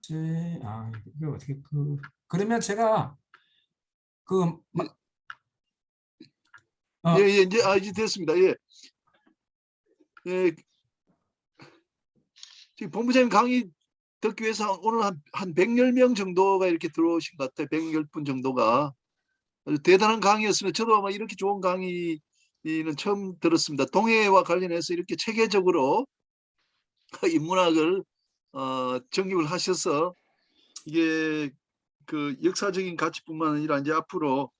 이게 어떻게 그러면 제가 그 예, 어, 예, 이제 됐습니다. 예, 예, 지금 본부장님 강의 듣기 위해서 오늘 한 110명 정도가 이렇게 들어오신 것 같아요. 110분 정도가. 아주 대단한 강의였습니다. 저도 아마 이렇게 좋은 강의는 처음 들었습니다. 동해와 관련해서 이렇게 체계적으로 인문학을 정립을 하셔서 이게 그 역사적인 가치뿐만 아니라 이제 앞으로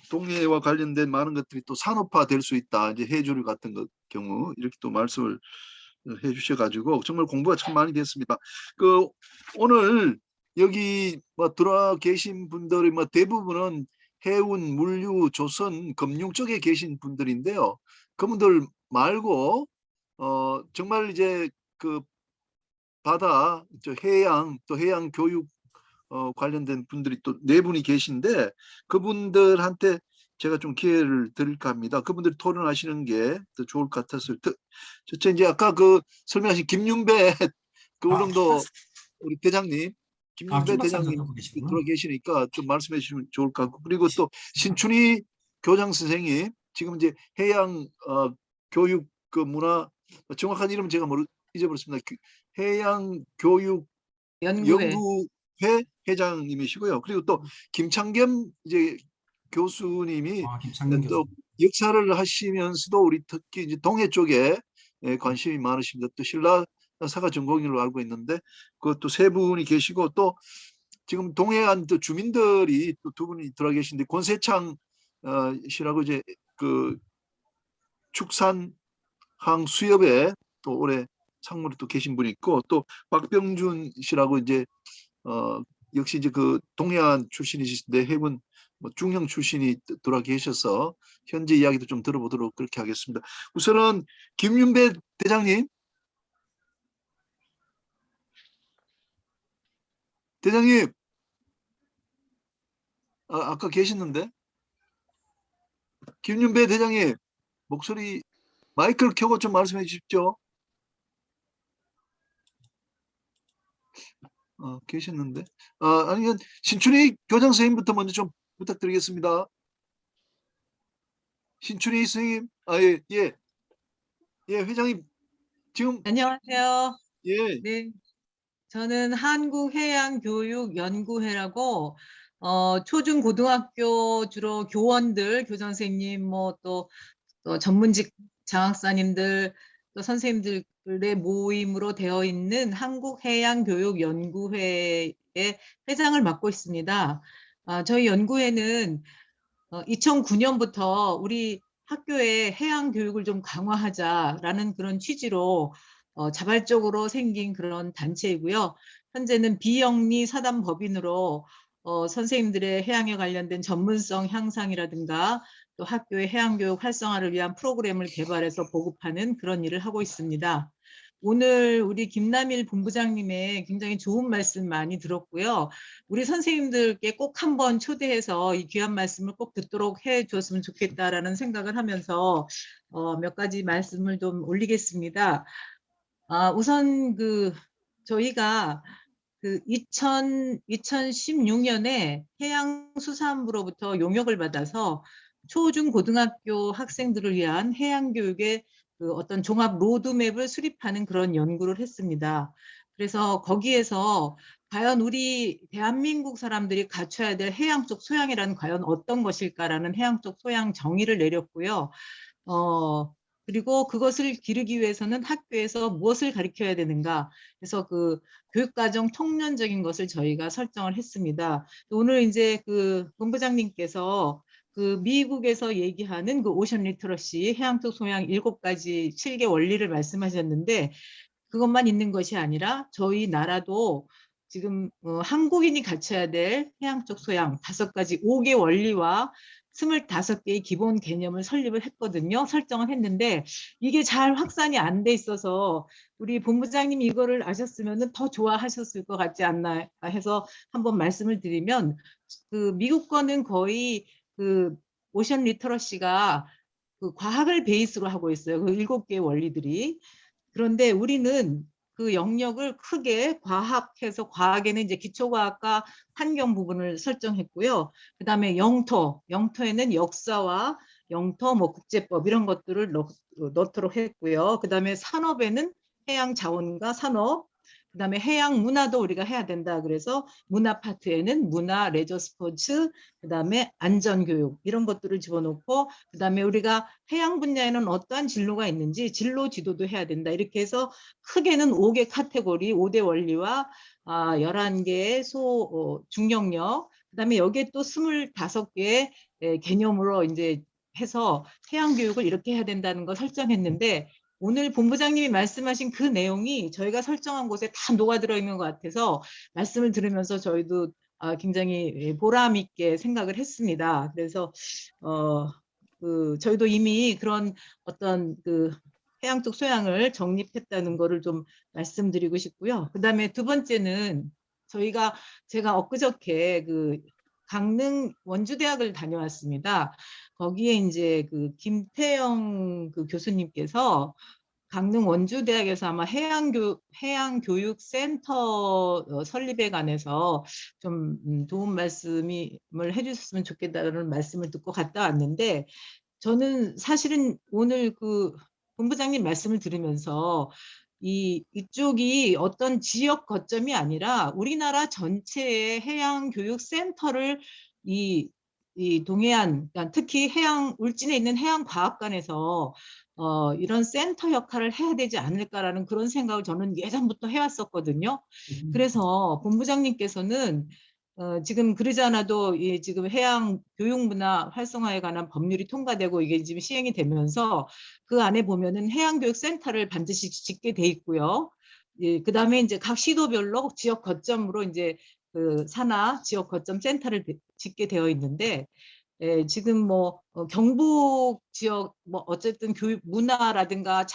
동해와 관련된 많은 것들이 또 산업화 될 수 있다. 이제 해조류 같은 경우 이렇게 또 말씀을 해주셔가지고 정말 공부가 참 많이 됐습니다. 그 오늘 여기 뭐 들어와 계신 분들이 뭐 대부분은 해운, 물류, 조선, 금융 쪽에 계신 분들인데요. 그분들 말고 정말 이제 그 바다, 해양, 또 해양 교육 관련된 분들이 또 네 분이 계신데 그분들한테 제가 좀 기회를 드릴까 합니다. 그분들이 토론하시는 게 더 좋을 것 같아서 저 이제 아까 그 설명하신 김윤배 그 울릉도 우리 대장님 김 김윤배 박사님 대장님 듣고 계시구나. 들어 계시니까 좀 말씀해 주시면 좋을 것 같고 그리고 또 신춘희 교장 선생님 지금 이제 해양 교육 그 문화 정확한 이름은 제가 잊어버렸습니다. 해양 교육 연구회. 연구회 회장님이시고요. 그리고 또 김창겸 이제 교수님이 김창균 교수. 또 역사를 하시면서도 우리 특히 이제 동해 쪽에 관심이 많으십니다. 또 신라 사가 전공으로 알고 있는데 그것도 세 분이 계시고 또 지금 동해안 또 주민들이 또 두 분이 들어가 계신데 권세창 씨라고 이제 그 축산 항수협에 또 올해 상무로 또 계신 분이 있고 또 박병준 씨라고 이제 역시 이제 그 동해안 출신이신데 해군 뭐 중형 출신이 들어와 계셔서 현재 이야기도 좀 들어보도록 그렇게 하겠습니다. 우선은 김윤배 대장님. 대장님. 아까 계셨는데. 김윤배 대장님. 목소리 마이크를 켜고 좀 말씀해 주십시오. 계셨는데. 아니면 신춘희 교장 선생님부터 먼저 좀 부탁드리겠습니다. 신춘희 선생님. 예, 예. 예, 회장님. 지금 안녕하세요. 예. 네, 저는 한국해양교육연구회라고 초중 고등학교 주로 교원들, 교장 선생님, 뭐 또 전문직 장학사님들, 또 선생님들의 모임으로 되어 있는 한국해양교육연구회의 회장을 맡고 있습니다. 저희 연구회는 2009년부터 우리 학교에 해양 교육을 좀 강화하자라는 그런 취지로 자발적으로 생긴 그런 단체이고요. 현재는 비영리 사단 법인으로 선생님들의 해양에 관련된 전문성 향상이라든가 또 학교의 해양교육 활성화를 위한 프로그램을 개발해서 보급하는 그런 일을 하고 있습니다. 오늘 우리 김남일 본부장님의 굉장히 좋은 말씀 많이 들었고요. 우리 선생님들께 꼭 한번 초대해서 이 귀한 말씀을 꼭 듣도록 해 줬으면 좋겠다라는 생각을 하면서 몇 가지 말씀을 좀 올리겠습니다. 우선 저희가 2016년에 해양수산부로부터 용역을 받아서 초중 고등학교 학생들을 위한 해양교육의 어떤 종합 로드맵을 수립하는 그런 연구를 했습니다. 그래서 거기에서 과연 우리 대한민국 사람들이 갖춰야 될 해양 쪽 소양이란 과연 어떤 것일까라는 해양 쪽 소양 정의를 내렸고요. 그리고 그것을 기르기 위해서는 학교에서 무엇을 가르쳐야 되는가. 그래서 교육과정 통념적인 것을 저희가 설정을 했습니다. 오늘 이제 본부장님께서 미국에서 얘기하는 오션 리터러시, 해양 쪽 소양 7가지 7개 원리를 말씀하셨는데 그것만 있는 것이 아니라 저희 나라도 지금 한국인이 갖춰야 될 해양 쪽 소양 5가지 5개 원리와 25개의 기본 개념을 설립을 했거든요. 설정을 했는데 이게 잘 확산이 안 돼 있어서 우리 본부장님이 이거를 아셨으면 더 좋아하셨을 것 같지 않나 해서 한번 말씀을 드리면 미국 거는 거의 오션 리터러시가 과학을 베이스로 하고 있어요. 7개의 원리들이. 그런데 우리는 그 영역을 크게 과학해서 과학에는 이제 기초과학과 환경 부분을 설정했고요. 그다음에 영토에는 역사와 영토, 뭐 국제법 이런 것들을 넣도록 했고요. 그다음에 산업에는 해양 자원과 산업, 그다음에 해양 문화도 우리가 해야 된다. 그래서 문화 파트에는 문화, 레저 스포츠, 그다음에 안전 교육 이런 것들을 집어넣고, 그다음에 우리가 해양 분야에는 어떠한 진로가 있는지 진로 지도도 해야 된다. 이렇게 해서 크게는 5개 카테고리, 5대 원리와 11개의 중영역, 그다음에 여기에 또 25개의 개념으로 이제 해서 해양 교육을 이렇게 해야 된다는 걸 설정했는데, 오늘 본부장님이 말씀하신 그 내용이 저희가 설정한 곳에 다 녹아들어 있는 것 같아서 말씀을 들으면서 저희도 굉장히 보람 있게 생각을 했습니다. 그래서 저희도 이미 그런 어떤 그 해양 쪽 소양을 정립했다는 거를 좀 말씀드리고 싶고요. 그다음에 두 번째는 제가 엊그저께 그 강릉 원주대학을 다녀왔습니다. 거기에 이제 그 김태영 그 교수님께서 강릉 원주대학에서 아마 해양교육센터 설립에 관해서 좀 도움 말씀을 해주셨으면 좋겠다는 말씀을 듣고 갔다 왔는데, 저는 사실은 오늘 그 본부장님 말씀을 들으면서 이쪽이 어떤 지역 거점이 아니라 우리나라 전체의 해양교육센터를 이 동해안, 그러니까 특히 울진에 있는 해양과학관에서 이런 센터 역할을 해야 되지 않을까라는 그런 생각을 저는 예전부터 해왔었거든요. 그래서 본부장님께서는 지금 그러지 않아도 지금 해양 교육 문화 활성화에 관한 법률이 통과되고 이게 지금 시행이 되면서 그 안에 보면은 해양교육센터를 반드시 짓게 돼 있고요. 예, 그다음에 이제 각 시도별로 지역 거점으로 이제 그 산하 지역 거점 센터를 짓게 되어 있는데, 지금 뭐 경북 지역 뭐 어쨌든 교육 문화라든가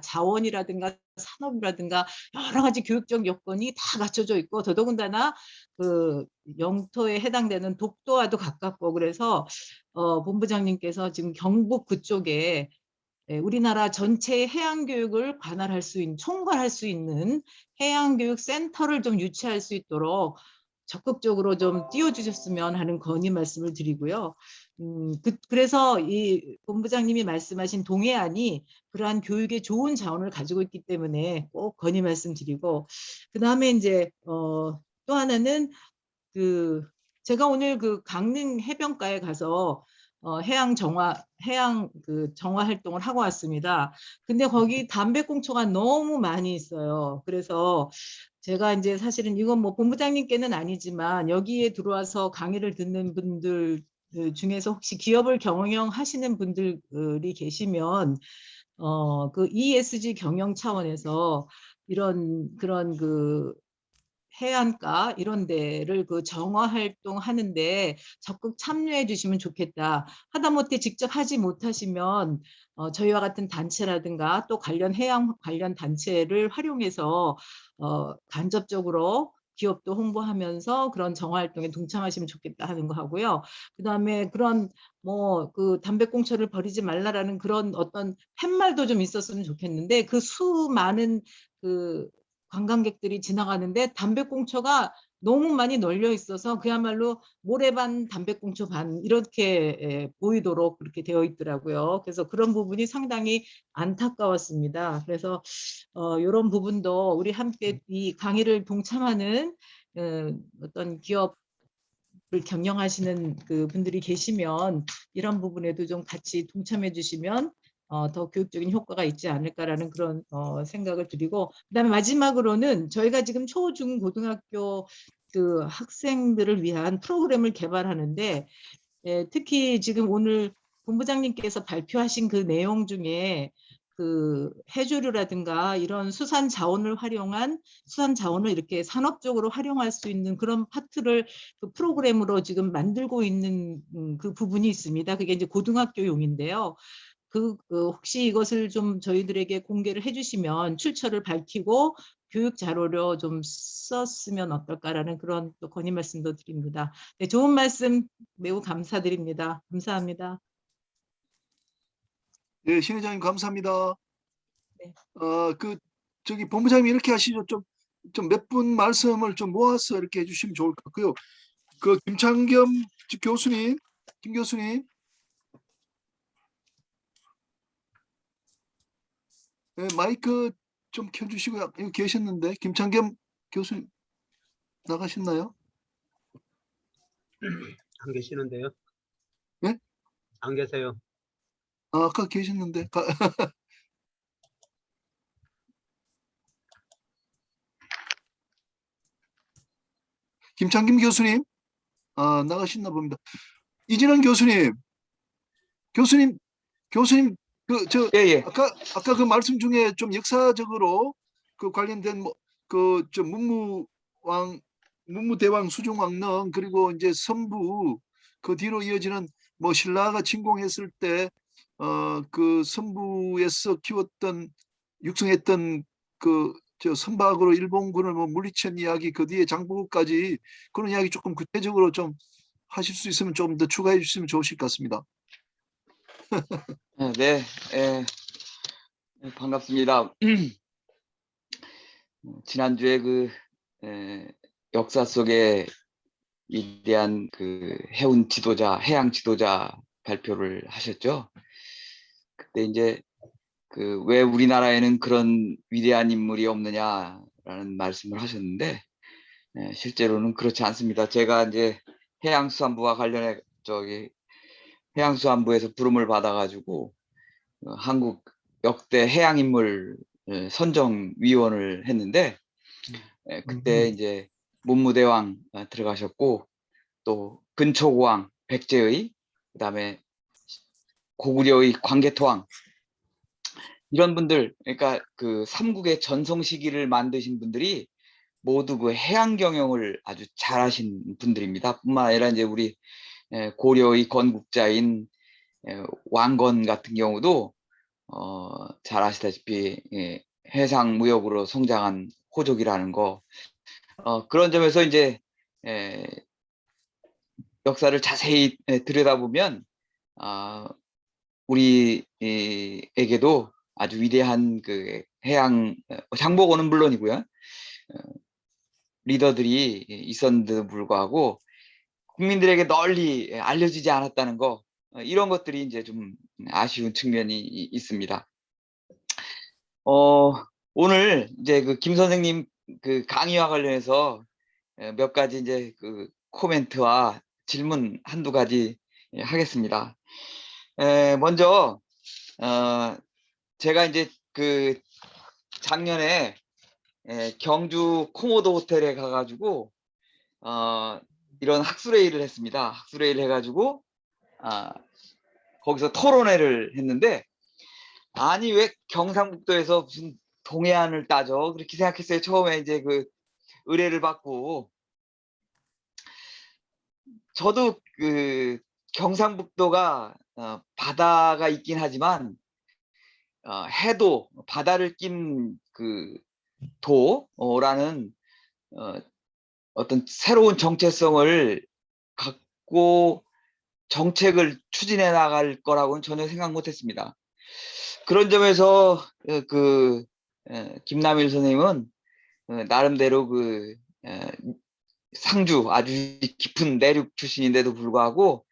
자원이라든가 산업이라든가 여러 가지 교육적 여건이 다 갖춰져 있고, 더더군다나 그 영토에 해당되는 독도와도 가깝고, 그래서 본부장님께서 지금 경북 그쪽에 우리나라 전체의 해양 교육을 총괄할 수 있는 해양 교육 센터를 좀 유치할 수 있도록 적극적으로 좀 띄워주셨으면 하는 건의 말씀을 드리고요. 그래서 이 본부장님이 말씀하신 동해안이 그러한 교육의 좋은 자원을 가지고 있기 때문에 꼭 건의 말씀드리고, 그 다음에 이제 또 하나는 그 제가 오늘 그 강릉 해변가에 가서 해양 그 정화 활동을 하고 왔습니다. 근데 거기 담배꽁초가 너무 많이 있어요. 그래서 제가 이제 사실은 이건 뭐 본부장님께는 아니지만 여기에 들어와서 강의를 듣는 분들 중에서 혹시 기업을 경영하시는 분들이 계시면 그 ESG 경영 차원에서 그런 그 해안가 이런 데를 그 정화 활동 하는데 적극 참여해 주시면 좋겠다. 하다못해 직접 하지 못하시면 저희와 같은 단체라든가 또 해양 관련 단체를 활용해서 간접적으로 기업도 홍보하면서 그런 정화 활동에 동참하시면 좋겠다 하는 거 하고요. 그다음에 그런 뭐 그 담배꽁초를 버리지 말라라는 그런 어떤 팻말도 좀 있었으면 좋겠는데, 그 수많은 그 관광객들이 지나가는데 담배꽁초가 너무 많이 널려 있어서 그야말로 모래반 담배꽁초 반 이렇게 보이도록 그렇게 되어 있더라고요. 그래서 그런 부분이 상당히 안타까웠습니다. 그래서 이런 부분도 우리 함께 이 강의를 동참하는 어떤 기업을 경영하시는 그 분들이 계시면 이런 부분에도 좀 같이 동참해 주시면 더 교육적인 효과가 있지 않을까라는 그런 생각을 드리고, 그다음에 마지막으로는 저희가 지금 초, 중, 고등학교 그 학생들을 위한 프로그램을 개발하는데, 특히 지금 오늘 본부장님께서 발표하신 그 내용 중에 그 해조류라든가 이런 수산 자원을 이렇게 산업적으로 활용할 수 있는 그런 파트를 그 프로그램으로 지금 만들고 있는 그 부분이 있습니다. 그게 이제 고등학교용인데요. 혹시 이것을 좀 저희들에게 공개를 해주시면 출처를 밝히고 교육 자료로 좀 썼으면 어떨까라는 그런 또 건의 말씀도 드립니다. 네, 좋은 말씀 매우 감사드립니다. 감사합니다. 네, 신 회장님 감사합니다. 네. 그 저기 본부장님이 이렇게 하시죠. 좀 몇 분 말씀을 좀 모아서 이렇게 해주시면 좋을 것 같고요. 그 김창겸 교수님, 김 교수님, 네, 마이크 좀 켜주시고요. 여기 계셨는데 김창겸 교수님 나가셨나요? 안 계시는데요? 네? 안 계세요. 아, 아까 계셨는데. 김창김 교수님, 아, 나가셨나 봅니다. 이진원 교수님, 교수님, 예, 예. 아까 그 말씀 중에 좀 역사적으로 그 관련된 뭐그저 문무대왕 수종왕릉 그리고 이제 선부 그 뒤로 이어지는 뭐 신라가 침공했을 때 그 선부에서 키웠던 육성했던 그 저 선박으로 일본군을 뭐 물리친 이야기 그 뒤에 장보고까지 그런 이야기 조금 구체적으로 좀 하실 수 있으면 좀 더 추가해 주시면 좋으실 것 같습니다. 네, 반갑습니다. 지난주에 역사 속에 위대한 해운 지도자, 해양 지도자 발표를 하셨죠. 그때 이제 왜 우리나라에는 그런 위대한 인물이 없느냐라는 말씀을 하셨는데, 실제로는 그렇지 않습니다. 제가 이제 해양수산부와 관련해 해양수산부에서 부름을 받아가지고 한국 역대 해양인물 선정위원을 했는데, 그때 이제 문무대왕 들어가셨고, 또 근초고왕 백제의, 그다음에 고구려의 광개토왕, 이런 분들, 그러니까 그 삼국의 전성 시기를 만드신 분들이 모두 그 해양 경영을 아주 잘하신 분들입니다. 뿐만 아니라 이제 우리 고려의 건국자인 왕건 같은 경우도 잘 아시다시피 해상 무역으로 성장한 호족이라는 거, 그런 점에서 이제 역사를 자세히 들여다보면 우리에게도 아주 위대한 그 해양 장보고는 물론이고요, 리더들이 있었는데도 불구하고 국민들에게 널리 알려지지 않았다는 거, 이런 것들이 이제 좀 아쉬운 측면이 있습니다. 오늘 이제 김 선생님 강의와 관련해서 몇 가지 이제 코멘트와 질문 한두 가지 하겠습니다. 먼저 제가 이제 작년에 경주 코모도 호텔에 가가지고 이런 학술회의를 했습니다. 학술회의를 해가지고 거기서 토론회를 했는데, 아니 왜 경상북도에서 무슨 동해안을 따져 그렇게 생각했어요. 처음에 이제 의뢰를 받고. 저도 경상북도가 바다가 있긴 하지만 해도 바다를 낀 도라는 어떤 새로운 정체성을 갖고 정책을 추진해 나갈 거라고는 전혀 생각 못했습니다. 그런 점에서 김남일 선생님은 나름대로 상주 아주 깊은 내륙 출신인데도 불구하고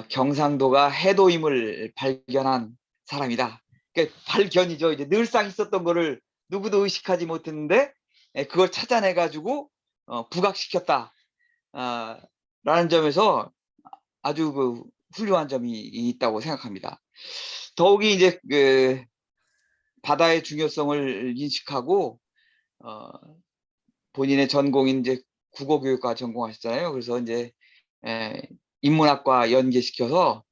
경상도가 해도임을 발견한 사람이다. 그러니까 발견이죠. 이제 늘상 있었던 거를 누구도 의식하지 못했는데 그걸 찾아내가지고 부각시켰다. 라는 점에서 아주 훌륭한 점이 있다고 생각합니다. 더욱이 이제 바다의 중요성을 인식하고 본인의 전공인 이제 국어교육과 전공하셨잖아요. 그래서 이제 인문학과 연계시켜서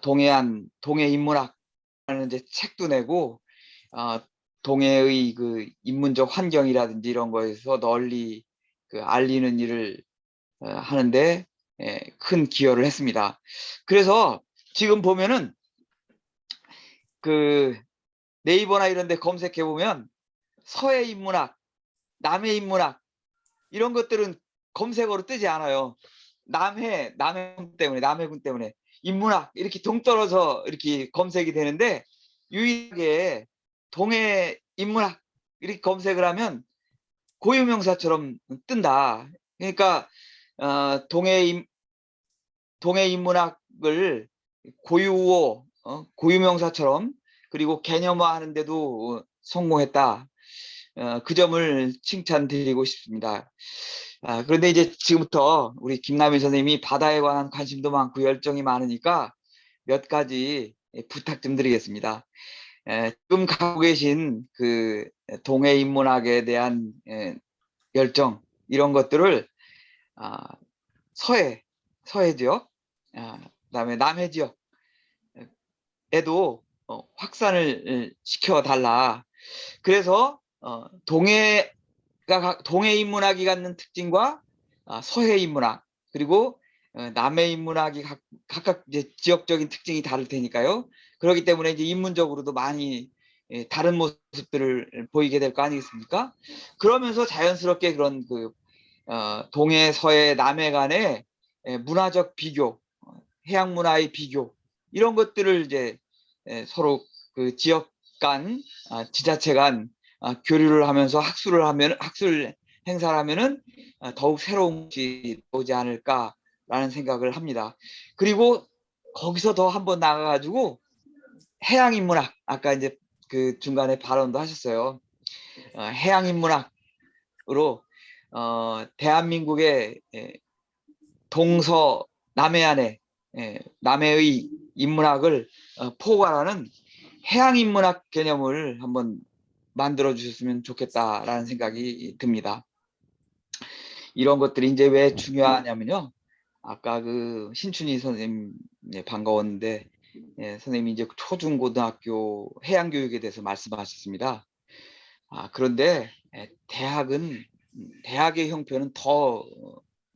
동해 인문학이라는 이제 책도 내고 동해의 인문적 환경이라든지 이런 거에서 널리 알리는 일을 하는데 큰 기여를 했습니다. 그래서 지금 보면은 네이버나 이런 데 검색해 보면 서해 인문학, 남해 인문학 이런 것들은 검색어로 뜨지 않아요. 남해군 때문에 인문학 이렇게 동떨어져 이렇게 검색이 되는데, 유일하게 동해 인문학 이렇게 검색을 하면 고유명사처럼 뜬다. 그러니까 동해 인문학을 고유어, 고유명사처럼 그리고 개념화하는데도 성공했다. 그 점을 칭찬드리고 싶습니다. 그런데 이제 지금부터 우리 김남일 선생님이 바다에 관한 관심도 많고 열정이 많으니까 몇 가지 부탁 좀 드리겠습니다. 지금 갖고 계신 그 동해 인문학에 대한 열정, 이런 것들을 서해 지역, 그다음에 남해 지역에도 확산을 시켜달라. 그래서 동해 인문학이 갖는 특징과 서해 인문학, 그리고 남해 인문학이 각각 이제 지역적인 특징이 다를 테니까요. 그렇기 때문에 이제 인문적으로도 많이 다른 모습들을 보이게 될 거 아니겠습니까? 그러면서 자연스럽게 그런 그 동해, 서해, 남해 간의 문화적 비교, 해양 문화의 비교, 이런 것들을 이제 서로 그 지역 간, 지자체 간 교류를 하면서 학술 행사를 하면은 더욱 새로운 것이 오지 않을까라는 생각을 합니다. 그리고 거기서 더 한번 나가가지고 해양 인문학, 아까 이제 그 중간에 발언도 하셨어요. 해양 인문학으로 대한민국의 동서 남해안의 남해의 인문학을 포괄하는 해양 인문학 개념을 한번 만들어 주셨으면 좋겠다라는 생각이 듭니다. 이런 것들이 이제 왜 중요하냐면요. 아까 그 신춘희 선생님 반가웠는데 선생님이 이제 초중고등학교 해양교육에 대해서 말씀하셨습니다. 그런데 대학의 형편은 더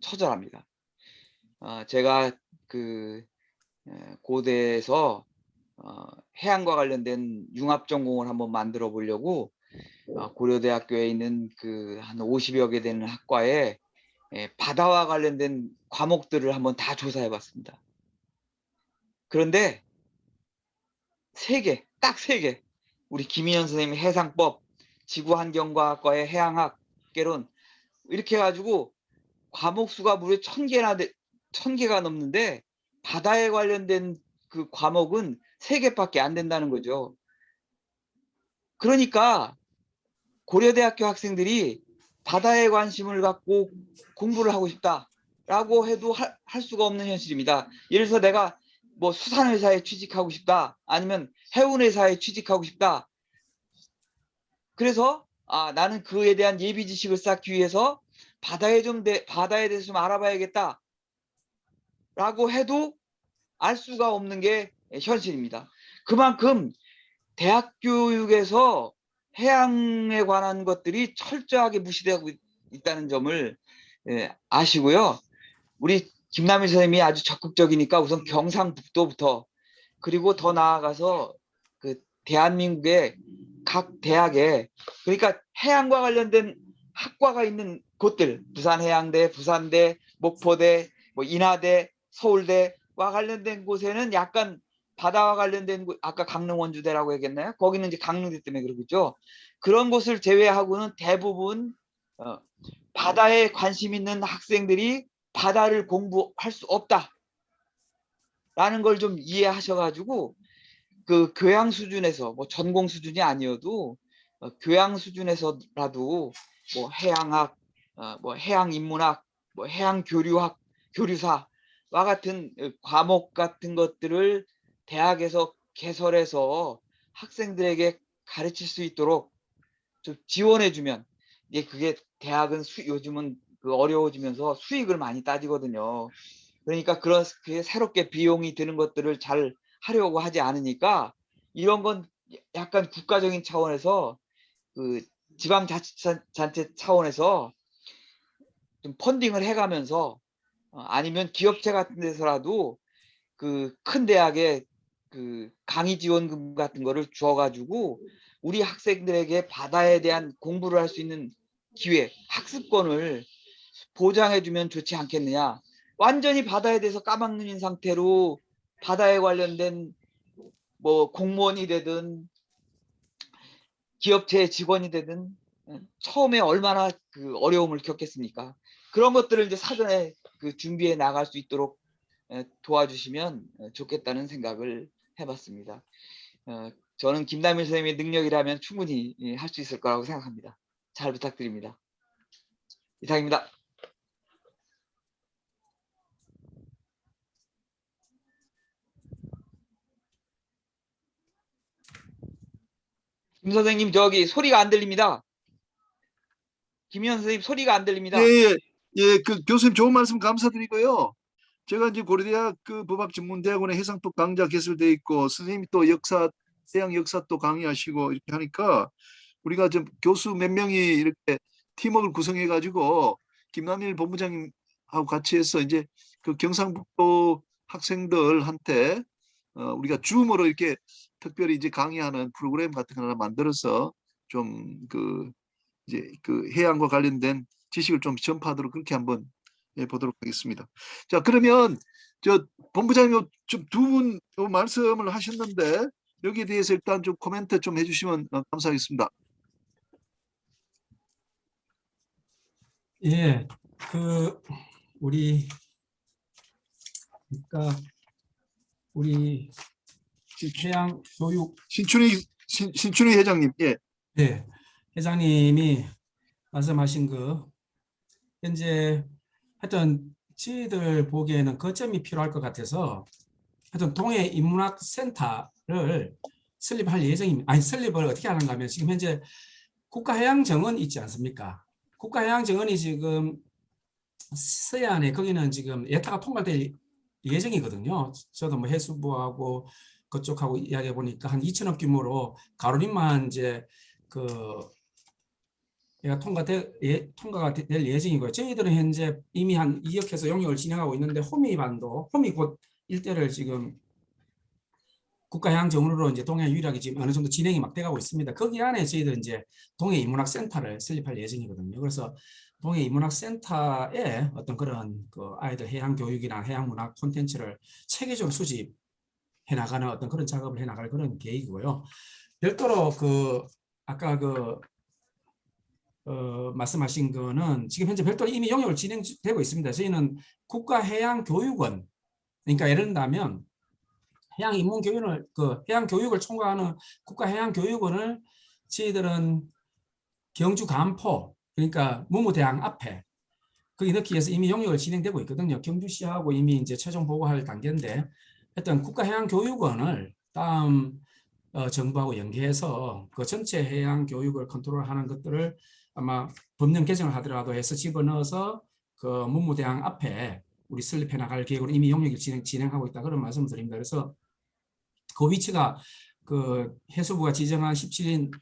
처절합니다. 제가 그 고대에서 해양과 관련된 융합 전공을 한번 만들어 보려고 고려대학교에 있는 그 한 50여 개 되는 학과에 바다와 관련된 과목들을 한번 다 조사해 봤습니다. 그런데 딱 세 개. 우리 김인현 선생님의 해상법, 지구환경과학과의 해양학 개론, 이렇게 해가지고 과목 수가 무려 1000개가 넘는데 바다에 관련된 그 과목은 3개밖에 안 된다는 거죠. 그러니까 고려대학교 학생들이 바다에 관심을 갖고 공부를 하고 싶다라고 해도 할 수가 없는 현실입니다. 예를 들어서 내가 뭐 수산회사에 취직하고 싶다, 아니면 해운회사에 취직하고 싶다. 그래서 나는 그에 대한 예비 지식을 쌓기 위해서 바다에 대해서 좀 알아봐야겠다 라고 해도 알 수가 없는 게 현실입니다. 그만큼 대학 교육에서 해양에 관한 것들이 철저하게 무시되고 있다는 점을 아시고요. 우리 김남일 선생님이 아주 적극적이니까 우선 경상북도부터, 그리고 더 나아가서 그 대한민국의 각 대학에, 그러니까 해양과 관련된 학과가 있는 곳들, 부산해양대, 부산대, 목포대, 뭐 인하대, 서울대와 관련된 곳에는 약간 바다와 관련된 곳, 아까 강릉 원주대라고 했겠나요? 거기는 이제 강릉대 때문에 그러겠죠. 그런 곳을 제외하고는 대부분 바다에 관심 있는 학생들이 바다를 공부할 수 없다라는 걸 좀 이해하셔가지고 그 교양 수준에서, 뭐 전공 수준이 아니어도 교양 수준에서라도 뭐 해양학, 뭐 해양 인문학, 뭐 해양 교류학, 교류사와 같은 과목 같은 것들을 대학에서 개설해서 학생들에게 가르칠 수 있도록 좀 지원해주면, 이게 그게 대학은 요즘은 그 어려워지면서 수익을 많이 따지거든요. 그러니까 그게 새롭게 비용이 드는 것들을 잘 하려고 하지 않으니까 이런 건 약간 국가적인 차원에서 그 지방자치단체 차원에서 좀 펀딩을 해가면서 아니면 기업체 같은 데서라도 그 큰 대학에 그 강의 지원금 같은 거를 주어가지고 우리 학생들에게 바다에 대한 공부를 할 수 있는 기회, 학습권을 보장해주면 좋지 않겠느냐. 완전히 바다에 대해서 까막눈인 상태로 바다에 관련된 뭐 공무원이 되든 기업체 직원이 되든 처음에 얼마나 그 어려움을 겪겠습니까? 그런 것들을 이제 사전에 그 준비해 나갈 수 있도록 도와주시면 좋겠다는 생각을 해봤습니다. 저는 김남일 선생님의 능력이라면 충분히 할 수 있을 거라고 생각합니다. 잘 부탁드립니다. 이상입니다. 김 선생님 저기 소리가 안 들립니다. 김현 선생님 소리가 안 들립니다. 예, 예, 그 교수님 좋은 말씀 감사드리고요. 제가 이제 고려대학 그 법학전문대학원에 해상법 강좌 개설돼 있고 선생님이 또 역사, 해양 역사 또 강의하시고 이렇게 하니까 우리가 좀 교수 몇 명이 이렇게 팀워크를 구성해 가지고 김남일 본부장님하고 같이 해서 이제 그 경상북도 학생들한테 우리가 줌으로 이렇게 특별히 이제 강의하는 프로그램 같은 거 하나 만들어서 좀 그 이제 그 해양과 관련된 지식을 좀 전파하도록 그렇게 한번 보도록 하겠습니다. 자, 그러면 저 본부장님 좀 두 분 말씀을 하셨는데 여기에 대해서 일단 좀 코멘트 좀 해주시면 감사하겠습니다. 예, 그 우리 그러니까 우리 해양 교육 신춘희 회장님, 예. 네, 회장님이 말씀하신 그 현재 하여튼 저희들 보기에는 거점이 필요할 것 같아서 하여튼 동해 인문학 센터를 설립할 예정입니다. 아니 설립을 어떻게 하는가 하면 지금 현재 국가해양정원 있지 않습니까? 국가해양정원이 지금 서해안에 거기는 지금 예타가 통과될 예정이거든요. 저도 뭐 해수부하고 그쪽하고 이야기해 보니까 한 2천억 규모로 가로림만 이제 그 얘가 통과가 될 예정이고요. 저희들은 현재 이미 한 2억에서 용역을 진행하고 있는데 호미반도, 호미곶 일대를 지금 국가해양정원으로 이제 동해 유일하게 지금 어느 정도 진행이 막 돼가고 있습니다. 거기 안에 저희들 이제 동해 인문학센터를 설립할 예정이거든요. 그래서 동해 인문학센터에 어떤 그런 그 아이들 해양 교육이나 해양 문학 콘텐츠를 체계적으로 수집해 나가는 어떤 그런 작업을 해 나갈 그런 계획이고요. 별도로 그 아까 그 말씀하신 거는 지금 현재 별도로 이미 용역을 진행되고 있습니다. 저희는 국가해양교육원, 그러니까 예를 들면 해양인문교육을 해양교육을 총괄하는 국가해양교육원을 저희들은 경주 간포, 그러니까 무무대항 앞에 거기 넣기 위해서 이미 용역을 진행되고 있거든요. 경주시하고 이미 이제 최종 보고할 단계인데, 하여튼 국가해양교육원을 다음 정부하고 연계해서 그 전체 해양 교육을 컨트롤하는 것들을 아마 법령 개정을 하더라도 해서 집어넣어서 그 문무대항 앞에 우리 설립해 나갈 계획으로 이미 용역을 진행하고 있다 그런 말씀을 드립니다. 그래서 그 위치가 그 해수부가 지정한 17인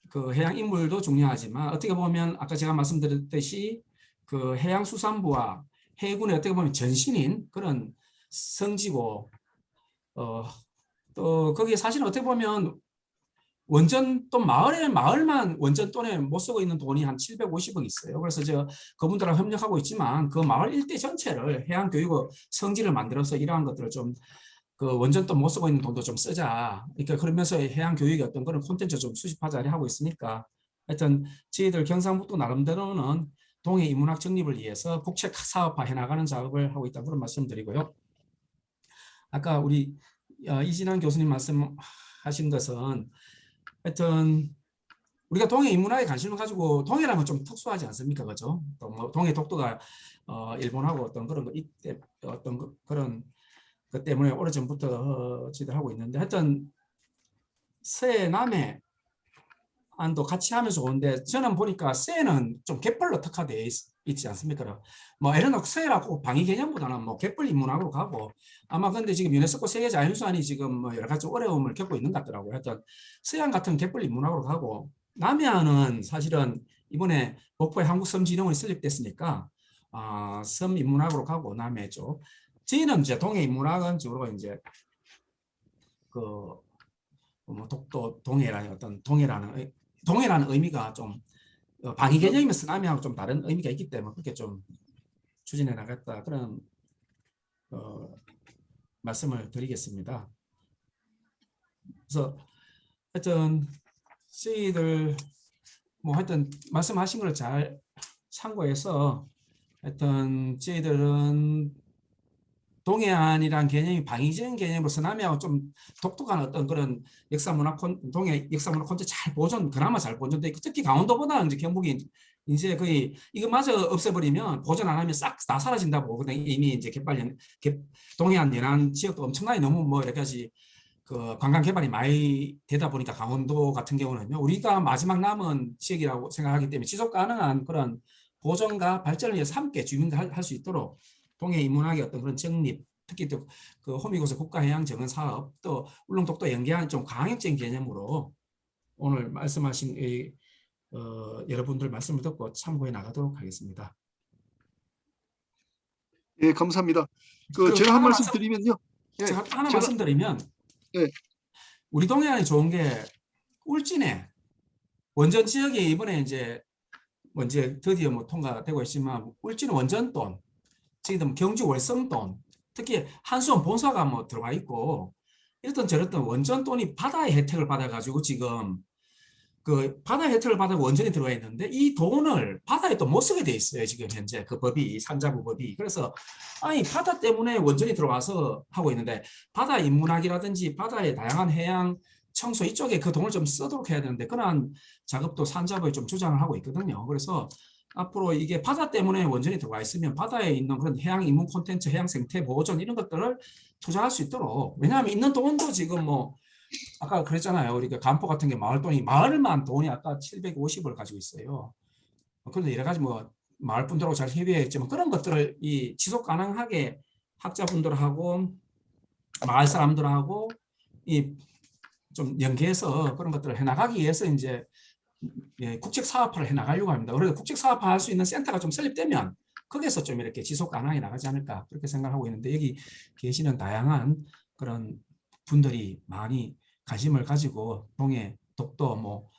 그 해양 인물도 중요하지만 어떻게 보면 아까 제가 말씀드렸듯이 그 해양수산부와 해군의 어떻게 보면 전신인 그런 성지고 또 거기에 사실 어떻게 보면 원전 또 마을만 원전 돈에 못 쓰고 있는 돈이 한 750억 있어요. 그래서 저 그분들하고 협력하고 있지만 그 마을 일대 전체를 해양 교육 성지를 만들어서 이러한 것들을 좀 그 원전 돈 못 쓰고 있는 돈도 좀 쓰자. 그러니까 그러면서 해양 교육의 어떤 그런 콘텐츠 좀 수집하자 하고 있으니까 하여튼 저희들 경상북도 나름대로는 동해 인문학 정립을 위해서 국책 사업화 해나가는 작업을 하고 있다 그런 말씀드리고요. 아까 우리 이진환 교수님 말씀하신 것은 하여튼 우리가 동해 인문학에 관심을 가지고 동해라는 건 좀 특수하지 않습니까, 그죠? 또 뭐 동해 독도가 일본하고 어떤 그런 거 이때 어떤 그런 것 때문에 오래전부터 저희들 하고 있는데 하여튼 새 남해 안도 같이 하면 좋은데 저는 보니까 새는 좀 갯벌로 특화되어 있지 않습니까? 뭐 예를 들어 새라고 방위 개념보다는 뭐 갯벌 인문학으로 가고 아마 근데 지금 유네스코 세계 자연유산이 지금 뭐 여러 가지 어려움을 겪고 있는 것 같더라고요. 하여튼 서해안 같은 갯벌 인문학으로 가고 남해안은 사실은 이번에 목포에 한국섬진흥원이 설립됐으니까 섬 인문학으로 가고 남해 쪽 저희는 이제 동해 인문학은 주로 이제 그 뭐 독도 동해라는 어떤 동해라는 의미가 좀 방위 개념이면서 남해하고 좀 다른 의미가 있기 때문에 그렇게 좀 추진해 나갔다 그런 말씀을 드리겠습니다. 그래서 하여튼 저희들 뭐 하여튼 말씀하신 걸 잘 참고해서 하여튼 저희들은 동해안이란 개념이 방위적인 개념으로서 남해하고 좀 독특한 어떤 그런 동해 역사 문화 콘텐츠 그나마 잘 보존돼 있고, 특히 강원도보다는 이제 경북이 이제 거의 이거마저 없애버리면 보존 안 하면 싹 다 사라진다고. 그냥 이미 이제 동해안 연안 지역도 엄청나게 너무 뭐 이렇게까지 그 관광 개발이 많이 되다 보니까 강원도 같은 경우는요, 우리가 마지막 남은 지역이라고 생각하기 때문에 지속 가능한 그런 보존과 발전을 위해서 함께 주민과 할 수 있도록 동해 인문학의 어떤 그런 정립, 특히 또 그 호미곶의 국가해양정원 사업, 또 울릉독도 연계한 좀 강역적인 개념으로 오늘 말씀하신 여러분들 말씀을 듣고 참고해 나가도록 하겠습니다. 예, 감사합니다. 그 제가 한 하나 말씀 드리면요. 예, 제가 하나 말씀드리면, 예. 우리 동해안이 좋은 게 울진에 원전 지역이 이번에 이제 드디어 뭐 통과되고 있지만, 울진 원전돈, 지금 경주 월성돈, 특히 한수원 본사가 뭐 들어가 있고, 이랬던 저랬던 원전돈이 바다의 혜택을 받아가지고 지금 그 바다의 혜택을 받아 원전이 들어와 있는데, 이 돈을 바다에 또 못 쓰게 돼 있어요 지금 현재 그 법이, 산자부 법이. 그래서 아니 바다 때문에 원전이 들어와서 하고 있는데, 바다 인문학이라든지 바다의 다양한 해양 청소 이쪽에 그 돈을 좀 쓰도록 해야 되는데, 그러한 작업도 산자부에 좀 주장을 하고 있거든요. 그래서 앞으로 이게 바다 때문에 원전이 들어와 있으면 바다에 있는 그런 해양 인문 콘텐츠, 해양 생태 보존 이런 것들을 투자할 수 있도록, 왜냐하면 있는 돈도 지금 뭐 아까 그랬잖아요. 우리가 간포 같은 게 마을만 돈이 아까 750을 가지고 있어요. 그런데 여러 가지 뭐 마을 분들하고 잘 협의했지만, 그런 것들을 이 지속 가능하게 학자분들하고 마을 사람들하고 이 좀 연계해서 그런 것들을 해나가기 위해서 이제 국책 사업화를 해나가려고 합니다. 그래서 국책 사업화 할 수 있는 센터가 좀 설립되면 거기에서 좀 이렇게 지속 가능하게 나가지 않을까, 그렇게 생각하고 있는데, 여기 계시는 다양한 그런 분들이 많이 관심을 가지고 동해, 독도, 뭐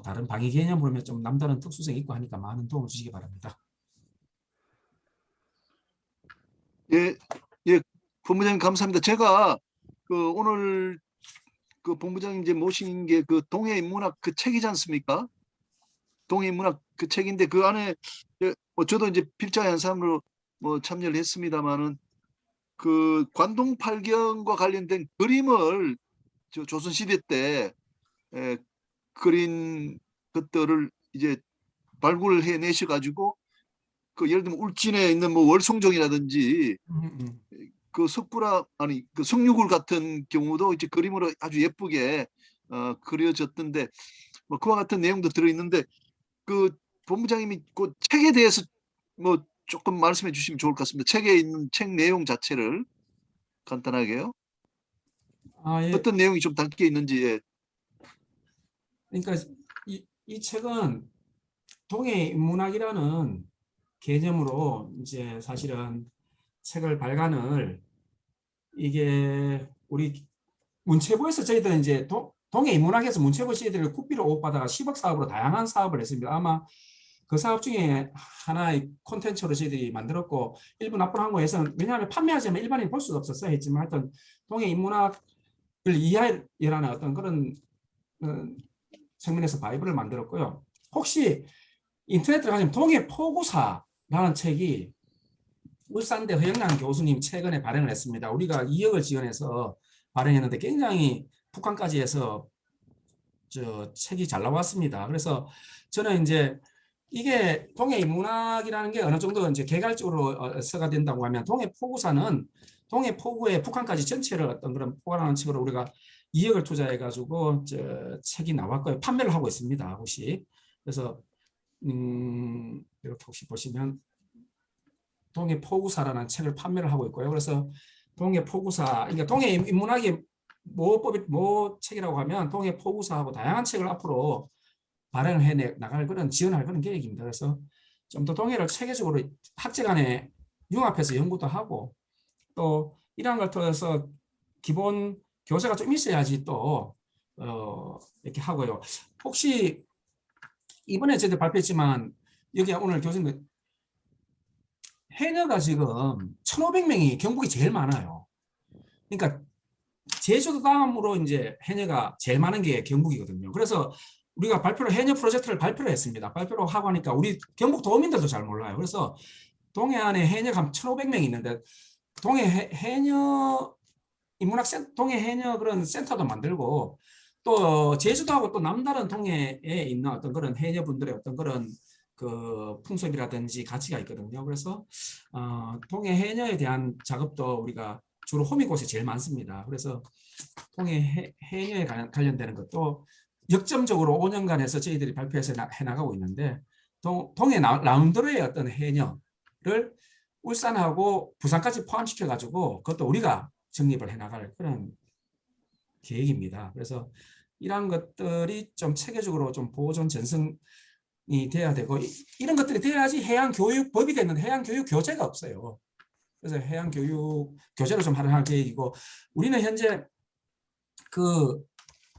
다른 방위 개념으로 좀 남다른 특수성이 있고 하니까 많은 도움을 주시기 바랍니다. 예, 예, 본부장님 감사합니다. 제가 오늘 본부장님 이제 모신 게 동해인문학 책이지 않습니까? 동해인문학 책인데, 그 안에 저도 이제 필자의 한 사람으로 뭐 참여를 했습니다만은, 관동팔경과 관련된 그림을 조선시대 때 그린 것들을 이제 발굴해 내셔 가지고, 예를 들면 울진에 있는 뭐 월송정이라든지 성류굴 같은 경우도 이제 그림으로 아주 예쁘게 그려졌던데, 뭐 그와 같은 내용도 들어있는데, 본부장님이 그 책에 대해서 뭐 조금 말씀해 주시면 좋을 것 같습니다. 책에 있는 책 내용 자체를 간단하게요. 예. 어떤 내용이 좀 담겨 있는지. 예. 그러니까 이 책은 동해인문학이라는 개념으로 이제 사실은 책을 발간을, 이게 우리 문체부에서 저희들은 이제 동해인문학에서 문체부 저희들이 국비를 오고받아가 10억 사업으로 다양한 사업을 했습니다. 아마 그 사업 중에 하나의 콘텐츠로 저희들이 만들었고, 일부 납품항공에서는, 왜냐하면 판매하자면 일반인이 볼 수가 없었어요 했지만, 하여튼 동해인문학을 이해하라는 어떤 그런 측면에서 바이블을 만들었고요. 혹시 인터넷 들어가시면 동해포구사라는 책이 울산대 허영란 교수님 최근에 발행을 했습니다. 우리가 2억을 지원해서 발행했는데 굉장히 북한까지 해서 책이 잘 나왔습니다. 그래서 저는 이제 이게 동해인문학이라는 게 어느 정도 이제 개괄적으로 써가 된다고 하면, 동해포구사는 동해포구의 북한까지 전체를 어떤 그런 포괄하는 책으로 우리가 2억을 투자해가지고 책이 나왔고요. 판매를 하고 있습니다. 혹시. 그래서 이렇게 혹시 보시면 동해포구사라는 책을 판매를 하고 있고요. 그래서 동해포구사, 그러니까 동해인문학의 모 책이라고 하면 동해포구사하고 다양한 책을 앞으로 발행을 해 나갈 그런 지원할 그런 계획입니다. 그래서 좀 더 동해를 체계적으로 학제 간에 융합해서 연구도 하고, 또 이러한 걸 통해서 기본 교재가 좀 있어야지 또 이렇게 하고요. 혹시 이번에 저희들 발표했지만, 여기 오늘 교수님 해녀가 지금 1,500명이 경북이 제일 많아요. 그러니까 제주도 다음으로 이제 해녀가 제일 많은 게 경북이거든요. 그래서 우리가 해녀 프로젝트를 발표를 했습니다. 발표를 하고 하니까 우리 경북 도민들도 잘 몰라요. 그래서 동해안에 해녀가 한 1,500명이 있는데 해녀 동해 해녀 그런 센터도 만들고 또 제주도하고 또 남다른 동해에 있는 어떤 그런 해녀분들의 어떤 그런 그 풍습이라든지 가치가 있거든요. 그래서 동해 해녀에 대한 작업도 우리가 주로 호미곶이 제일 많습니다. 그래서 동해 해녀에 관련되는 것도 역점적으로 5년간 해서 저희들이 발표해서 해나가고 있는데 동해 라운드로의 어떤 해녀를 울산하고 부산까지 포함시켜 가지고 그것도 우리가 정립을 해나갈 그런 계획입니다. 그래서 이러한 것들이 좀 체계적으로 좀 보존 전승이 돼야 되고 이런 것들이 돼야지 해양교육법이 됐는데 해양교육교재가 없어요. 그래서 해양교육 교재로 좀 활용할 계획이고 우리는 현재 그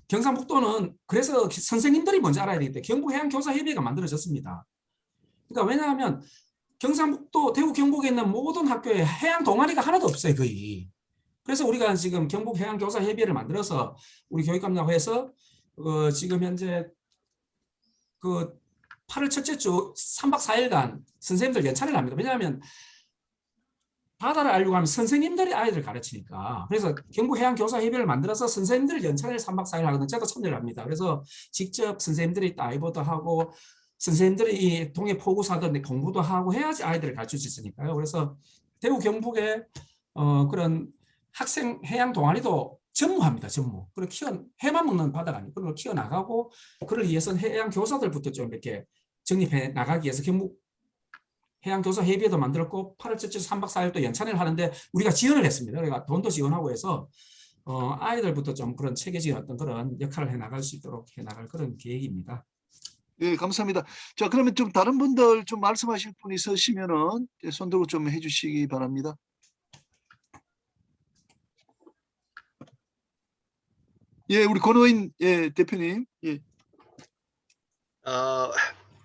경상북도는 그래서 선생님들이 먼저 알아야 되기 때문에 경북해양교사협의회가 만들어졌습니다. 그러니까 왜냐하면 경상북도 대구 경북에 있는 모든 학교에 해양 동아리가 하나도 없어요 거의. 그래서 우리가 지금 경북해양교사협의회를 만들어서 우리 교육감하고 해서 지금 현재 그 8월 첫째 주 3박 4일간 선생님들 연찬을 합니다. 왜냐하면 바다를 알려고 하면 선생님들이 아이들을 가르치니까. 그래서 경북해양교사협의회를 만들어서 선생님들 연찬을 3박 4일 하거든요. 저도 참여를 합니다. 그래서 직접 선생님들이 다이버도 하고 선생님들이 동해 포구사든 공부도 하고 해야지 아이들을 가르칠 수 있으니까요. 그래서 대구 경북에 그런 학생 해양 동아리도 전무합니다. 전무. 그리고 해만 먹는 바다가 아니고 그걸 키워나가고 그를 위해서는 해양 교사들부터 좀 이렇게 정립해 나가기 위해서 경북 해양교사협의회도 만들었고 8월 첫째 3박 4일 또 연찬회를 하는데 우리가 지원을 했습니다. 그러니까 돈도 지원하고 해서 아이들부터 좀 그런 체계적인 어떤 그런 역할을 해나갈 수 있도록 해나갈 그런 계획입니다. 네, 감사합니다. 자, 그러면 좀 다른 분들 좀 말씀하실 분이 있으시면은 손 들고 좀 해주시기 바랍니다. 예, 우리 권호인 대표님. 예.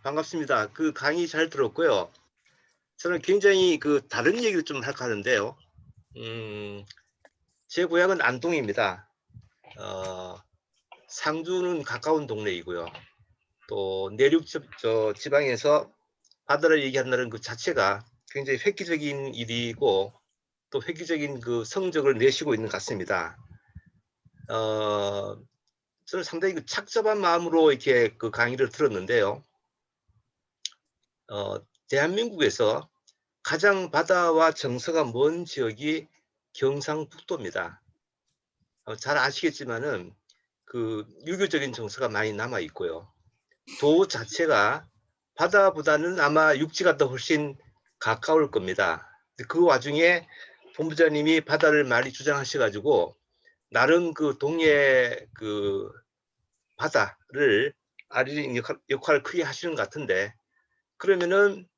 반갑습니다. 그 강의 잘 들었고요. 저는 굉장히 그 다른 얘기를 좀 할까 하는데요. 제 고향은 안동입니다. 상주는 가까운 동네이고요. 또 내륙 지방에서 바다를 얘기한다는 그 자체가 굉장히 획기적인 일이고 또 획기적인 그 성적을 내시고 있는 것 같습니다. 저는 상당히 그 착잡한 마음으로 이렇게 그 강의를 들었는데요. 대한민국에서 가장 바다와 정서가 먼 지역이 경상북도입니다. 잘 아시겠지만은 그 유교적인 정서가 많이 남아 있고요. 도 자체가 바다보다는 아마 육지가 더 훨씬 가까울 겁니다. 그 와중에 본부장님이 바다를 많이 주장하셔가지고 나름 그 동해 그 바다를 아리는 역할을 크게 하시는 것 같은데 그러면은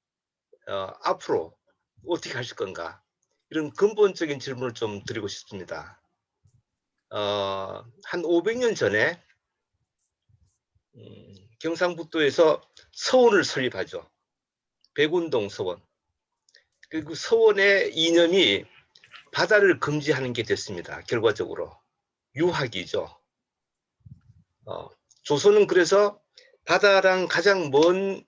앞으로 어떻게 하실 건가 이런 근본적인 질문을 좀 드리고 싶습니다. 한 500년 전에 경상북도에서 서원을 설립하죠. 백운동 서원. 그리고 서원의 이념이 바다를 금지하는 게 됐습니다. 결과적으로 유학이죠. 조선은 그래서 바다랑 가장 먼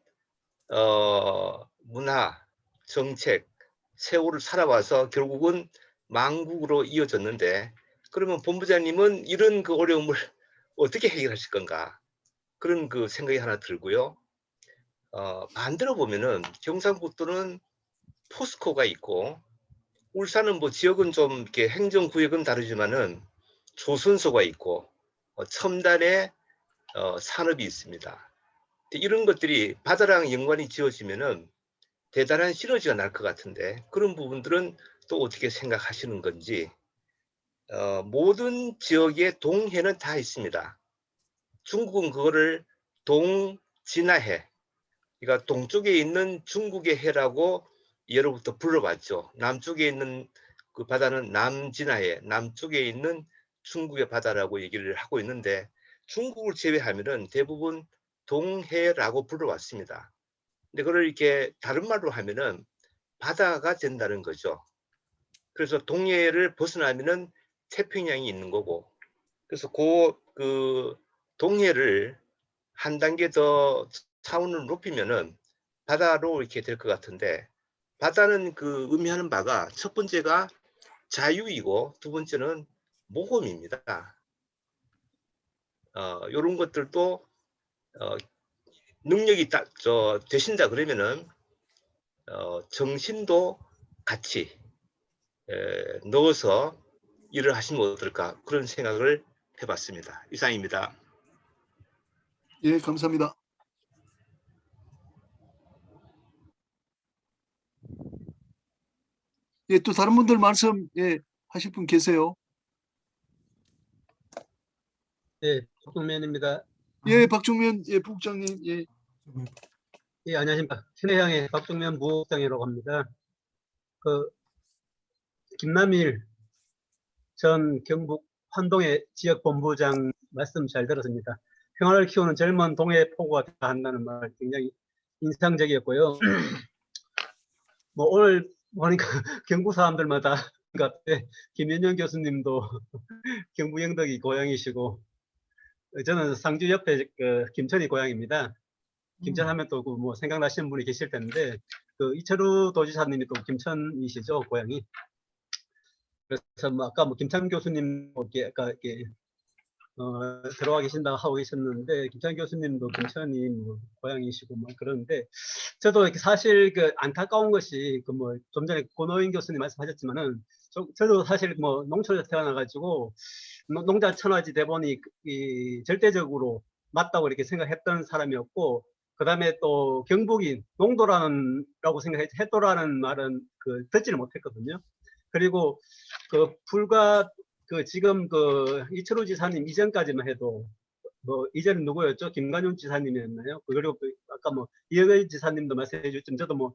문화, 정책, 세월을 살아와서 결국은 망국으로 이어졌는데 그러면 본부장님은 이런 그 어려움을 어떻게 해결하실 건가 그런 그 생각이 하나 들고요. 반대로 보면은 경상북도는 포스코가 있고 울산은 뭐 지역은 좀 이렇게 행정구역은 다르지만은 조선소가 있고 첨단의 산업이 있습니다. 이런 것들이 바다랑 연관이 지어지면은 대단한 시너지가 날 것 같은데 그런 부분들은 또 어떻게 생각하시는 건지. 모든 지역에 동해는 다 있습니다. 중국은 그거를 동진해해, 그러니까 동쪽에 있는 중국의 해라고 예로부터 불러봤죠. 남쪽에 있는 그 바다는 남진해해, 남쪽에 있는 중국의 바다라고 얘기를 하고 있는데 중국을 제외하면은 대부분 동해라고 불러왔습니다. 근데 그걸 이렇게 다른 말로 하면은 바다가 된다는 거죠. 그래서 동해를 벗어나면은 태평양이 있는 거고, 그래서 그 동해를 한 단계 더 차원을 높이면은 바다로 이렇게 될 것 같은데, 바다는 그 의미하는 바가 첫 번째가 자유이고 두 번째는 모험입니다. 이런 것들도 능력이 되신다 그러면은 정신도 같이 넣어서 일을 하시면 어떨까, 그런 생각을 해봤습니다. 이상입니다. 예, 감사합니다. 예, 또 다른 분들 말씀 하실 분 계세요? 네, 박종면입니다. 예, 박종면 부국장님. 예. 예, 안녕하십니까. 신해양의 박종면 부국장이라고 합니다. 그 김남일 전 경북 환동의 지역본부장 말씀 잘 들었습니다. 평화를 키우는 젊은 동해 포구가 다 한다는 말 굉장히 인상적이었고요. 뭐 오늘 보니까 경북 사람들마다 같아. 김현영 교수님도 경북 영덕이 고향이시고, 저는 상주 옆에 그 김천이 고향입니다. 김천 하면 또 뭐 생각나시는 분이 계실 텐데, 그 이철우 도지사님이 또 김천이시죠, 고향이. 그래서 뭐 아까 뭐 김찬 교수님 이렇게 아까 이렇게 들어와 계신다고 하고 계셨는데, 김찬 교수님도 김천이 뭐 고향이시고 뭐 그런데, 저도 이렇게 사실 그 안타까운 것이 그 뭐 좀 전에 고노인 교수님 말씀하셨지만은, 저도 사실 뭐 농촌에서 태어나가지고 농자 천화지 대본이 이 절대적으로 맞다고 이렇게 생각했던 사람이었고, 그 다음에 또 경북이 농도라고 해도라는 말은 그 듣지를 못했거든요. 그리고 그 불과 그 지금 그 이철우 지사님 이전까지만 해도 뭐 이전은 누구였죠? 김관용 지사님이었나요? 그리고 그 아까 뭐 이영애 지사님도 말씀해 주셨지만, 저도 뭐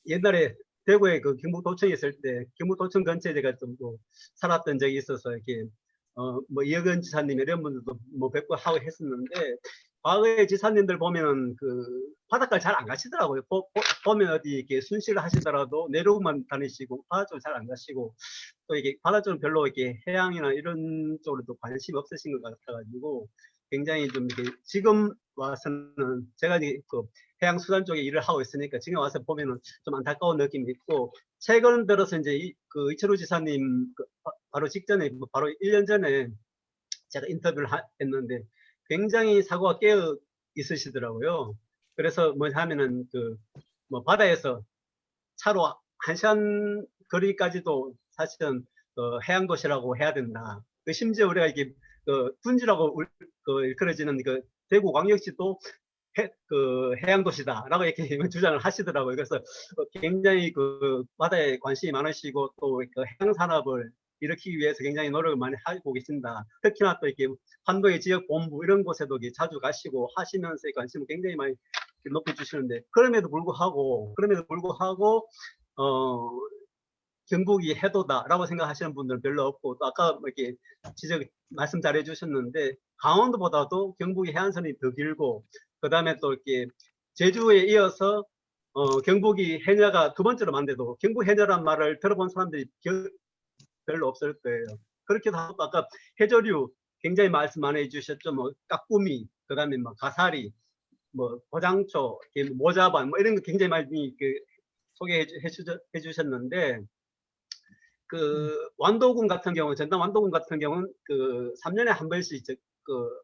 옛날에 대구에 그 경북도청에 있을 때 경북도청 근처에 제가 좀 뭐 살았던 적이 있어서 이렇게 뭐 이영은 지사님 이런 분들도 뭐 뵙고 하고 했었는데, 과거의 지사님들 보면 그 바닷가를 잘 안 가시더라고요. 보면 어디 이렇게 순시를 하시더라도 내륙만 다니시고 바다 쪽을 잘 안 가시고, 또 이게 바다 쪽은 별로 이렇게 해양이나 이런 쪽으로도 관심이 없으신 것 같아가지고, 굉장히 좀 이렇게 지금 와서는 제가 이제 그 해양 수산 쪽에 일을 하고 있으니까 지금 와서 보면은 좀 안타까운 느낌이 있고, 최근 들어서 이제 그 이철우 지사님 바로 직전에 바로 1년 전에 제가 인터뷰를 했는데 굉장히 사고가 깨어 있으시더라고요. 그래서 뭐 하면은 그 뭐 바다에서 차로 1시간 거리까지도 사실은 해양 도시라고 해야 된다. 심지어 우리가 이게 둔지라고 일컬어지는 그 대구 광역시도 그 해양 도시다라고 이렇게 주장을 하시더라고요. 그래서 굉장히 그 바다에 관심이 많으시고 또 그 해양 산업을 일으키기 위해서 굉장히 노력을 많이 하고 계신다. 특히나 또 이렇게 환도의 지역 본부 이런 곳에도 자주 가시고 하시면서 관심을 굉장히 많이 높여주시는데, 그럼에도 불구하고 경북이 해도다라고 생각하시는 분들은 별로 없고, 또 아까 이렇게 말씀 잘 해주셨는데 강원도보다도 경북이 해안선이 더 길고, 그 다음에 또 이렇게 제주에 이어서 경북이 해녀가 두 번째로 많은데도 경북 해녀란 말을 들어본 사람들이 별로 없을 거예요. 그렇게도 하고, 아까 해조류 굉장히 말씀 많이 해주셨죠. 뭐 까꾸미, 그 다음에 뭐 가사리, 뭐 고장초, 모자반 뭐 이런 거 굉장히 많이 그 소개해 주셨는데, 그 완도군 같은 경우, 전남 완도군 같은 경우는 그 3년에 한 번씩 그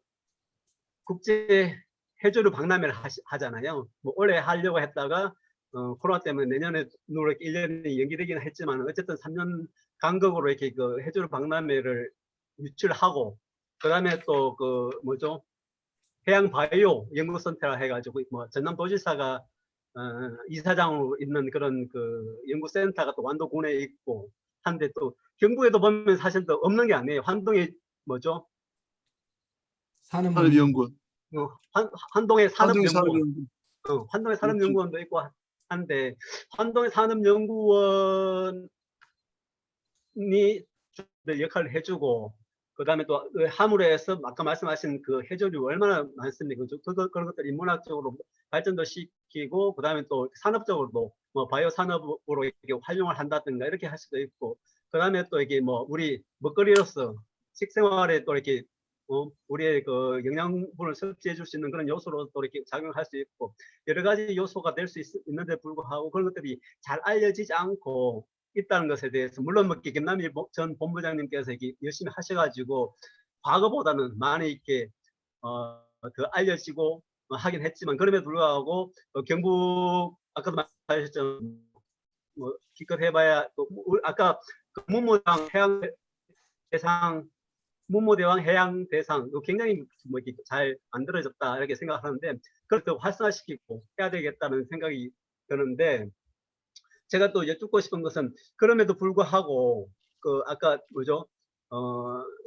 국제 해조류 박람회를 하잖아요. 뭐 올해 하려고 했다가 코로나 때문에 내년에 노력 1년이 연기되기는 했지만, 어쨌든 3년 간격으로 이렇게 그 해조류 박람회를 유치하고, 그 다음에 또 그 뭐죠? 해양 바이오 연구센터라 해가지고 뭐 전남도지사가 이사장으로 있는 그런 그 연구센터가 또 완도군에 있고 한데, 또 경북에도 보면 사실 또 없는 게 아니에요. 환동에 뭐죠? 산업연구원. 환동의 산업연구원. 산업연구원. 환동의 산업연구원도 있고 한데, 환동의 산업연구원이 역할을 해주고, 그 다음에 또 하물에서 아까 말씀하신 그 해조류 얼마나 많습니까? 그런 것들 인문학적으로 발전도 시키고, 그 다음에 또 산업적으로도 뭐 바이오 산업으로 이렇게 활용을 한다든가 이렇게 할 수도 있고, 그 다음에 또 이게 뭐 우리 먹거리로서 식생활에 또 이렇게 우리의 그 영양분을 섭취해 줄 수 있는 그런 요소로 또 이렇게 작용할 수 있고 여러 가지 요소가 될 수 있는데 불구하고 그런 것들이 잘 알려지지 않고 있다는 것에 대해서 물론 뭐 김남일 전 본부장님께서 이렇게 열심히 하셔가지고 과거보다는 많이 이렇게 더 알려지고 하긴 했지만 그럼에도 불구하고 경북 아까도 말하셨죠. 뭐 기껏 해봐야 또 아까 그 문무대왕 해양 대상 문무대왕 해양 대상 굉장히 뭐 이렇게 잘 만들어졌다 이렇게 생각하는데 그걸 더 활성화시키고 해야 되겠다는 생각이 드는데 제가 또 여쭙고 싶은 것은 그럼에도 불구하고 그 아까 뭐죠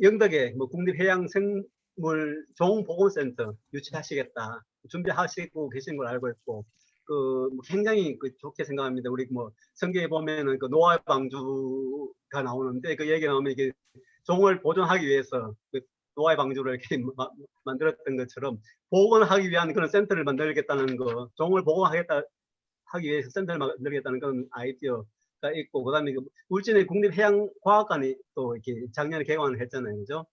영덕에 뭐 국립해양생물 종보건센터 유치하시겠다 준비하시고 계신 걸 알고 있고 그 굉장히 좋게 생각합니다. 우리 뭐 성경에 보면은 그 노아의 방주가 나오는데 그 얘기 나오면 이게 종을 보존하기 위해서 그 노아의 방주를 이렇게 만들었던 것처럼 복원하기 위한 그런 센터를 만들겠다는 거, 종을 복원하겠다 하기 위해서 센터를 만들겠다는 그런 아이디어가 있고, 그다음에 그 울진의 국립해양과학관이 또 이렇게 작년에 개관을 했잖아요, 그죠?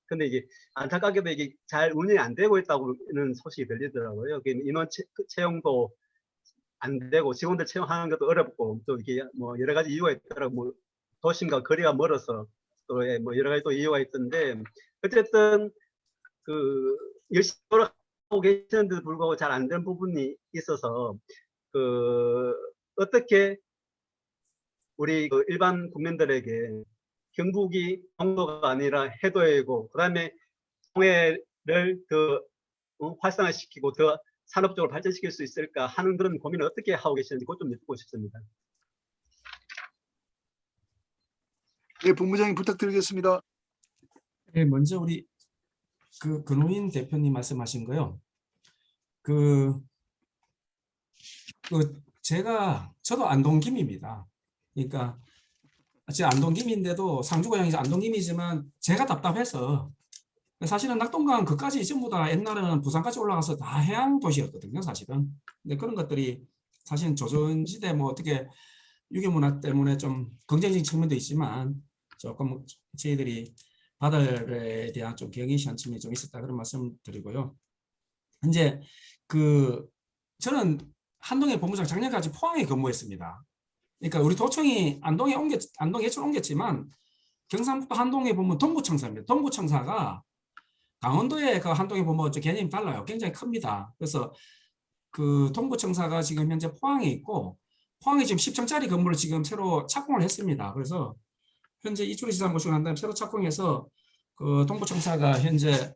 근데 이게 안타깝게도 이게 잘 운영이 안 되고 있다고는 소식이 들리더라고요. 인원 채용도 안 되고 직원들 채용하는 것도 어렵고 또 이게 뭐 여러 가지 이유가 있더라고. 뭐 도심과 거리가 멀어서 또 뭐 여러 가지 또 이유가 있던데 어쨌든 그 열심히 노력하고 계시는데도 불구하고 잘 안 된 부분이 있어서 그 어떻게 우리 그 일반 국민들에게 경북이 동도가 아니라 해도이고 그다음에 동해를 더 활성화시키고 더 산업적으로 발전시킬 수 있을까 하는 그런 고민을 어떻게 하고 계시는지 그것 좀 여쭙고 싶습니다. 네, 본부장님 부탁드리겠습니다. 네, 먼저 우리 그 근호인 대표님 말씀하신 거요. 저도 안동김입니다. 그러니까 제가 안동김인데도 상주고향이 안동김이지만 제가 답답해서 사실은 낙동강 그까지 전부 다 옛날에는 부산까지 올라가서 다 해양 도시였거든요, 사실은. 근데 그런 것들이 사실은 조선시대 뭐 어떻게 유교문화 때문에 좀 긍정적인 측면도 있지만 조금 저희들이 바다에 대한 좀 경계시한 측면이 좀 있었다 그런 말씀 드리고요. 이제 저는 한동해 본부장 작년까지 포항에 근무했습니다. 그러니까 우리 도청이 안동에 예천 옮겼지만 경상북도 한동에 보면 동부청사입니다. 동부청사가 강원도의 그 한동에 보면 개념이 달라요. 굉장히 큽니다. 그래서 그 동부청사가 지금 현재 포항에 있고 포항에 지금 10층짜리 건물을 지금 새로 착공을 했습니다. 그래서 현재 이주리 지사 모시고 난 다음에 새로 착공해서 그 동부청사가 현재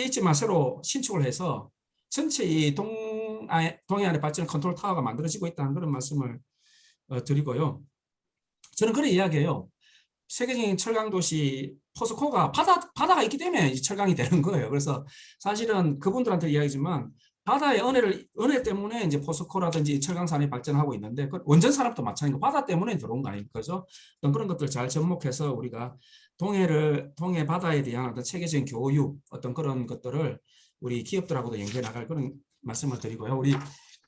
있지만 새로 신축을 해서 전체 이 동해안의 발전 컨트롤 타워가 만들어지고 있다는 그런 말씀을 드리고요. 저는 그런 이야기해요. 세계적인 철강 도시 포스코가 바다가 있기 때문에 철강이 되는 거예요. 그래서 사실은 그분들한테 이야기지만 바다의 은혜 때문에 이제 포스코라든지 철강산이 발전하고 있는데 원전 산업도 마찬가지고 바다 때문에 들어온 거 아닙니까? 그죠? 그런 것들 잘 접목해서 우리가 동해 바다에 대한 어떤 체계적인 교육 어떤 그런 것들을 우리 기업들하고도 연계해 나갈 그런 말씀을 드리고요. 우리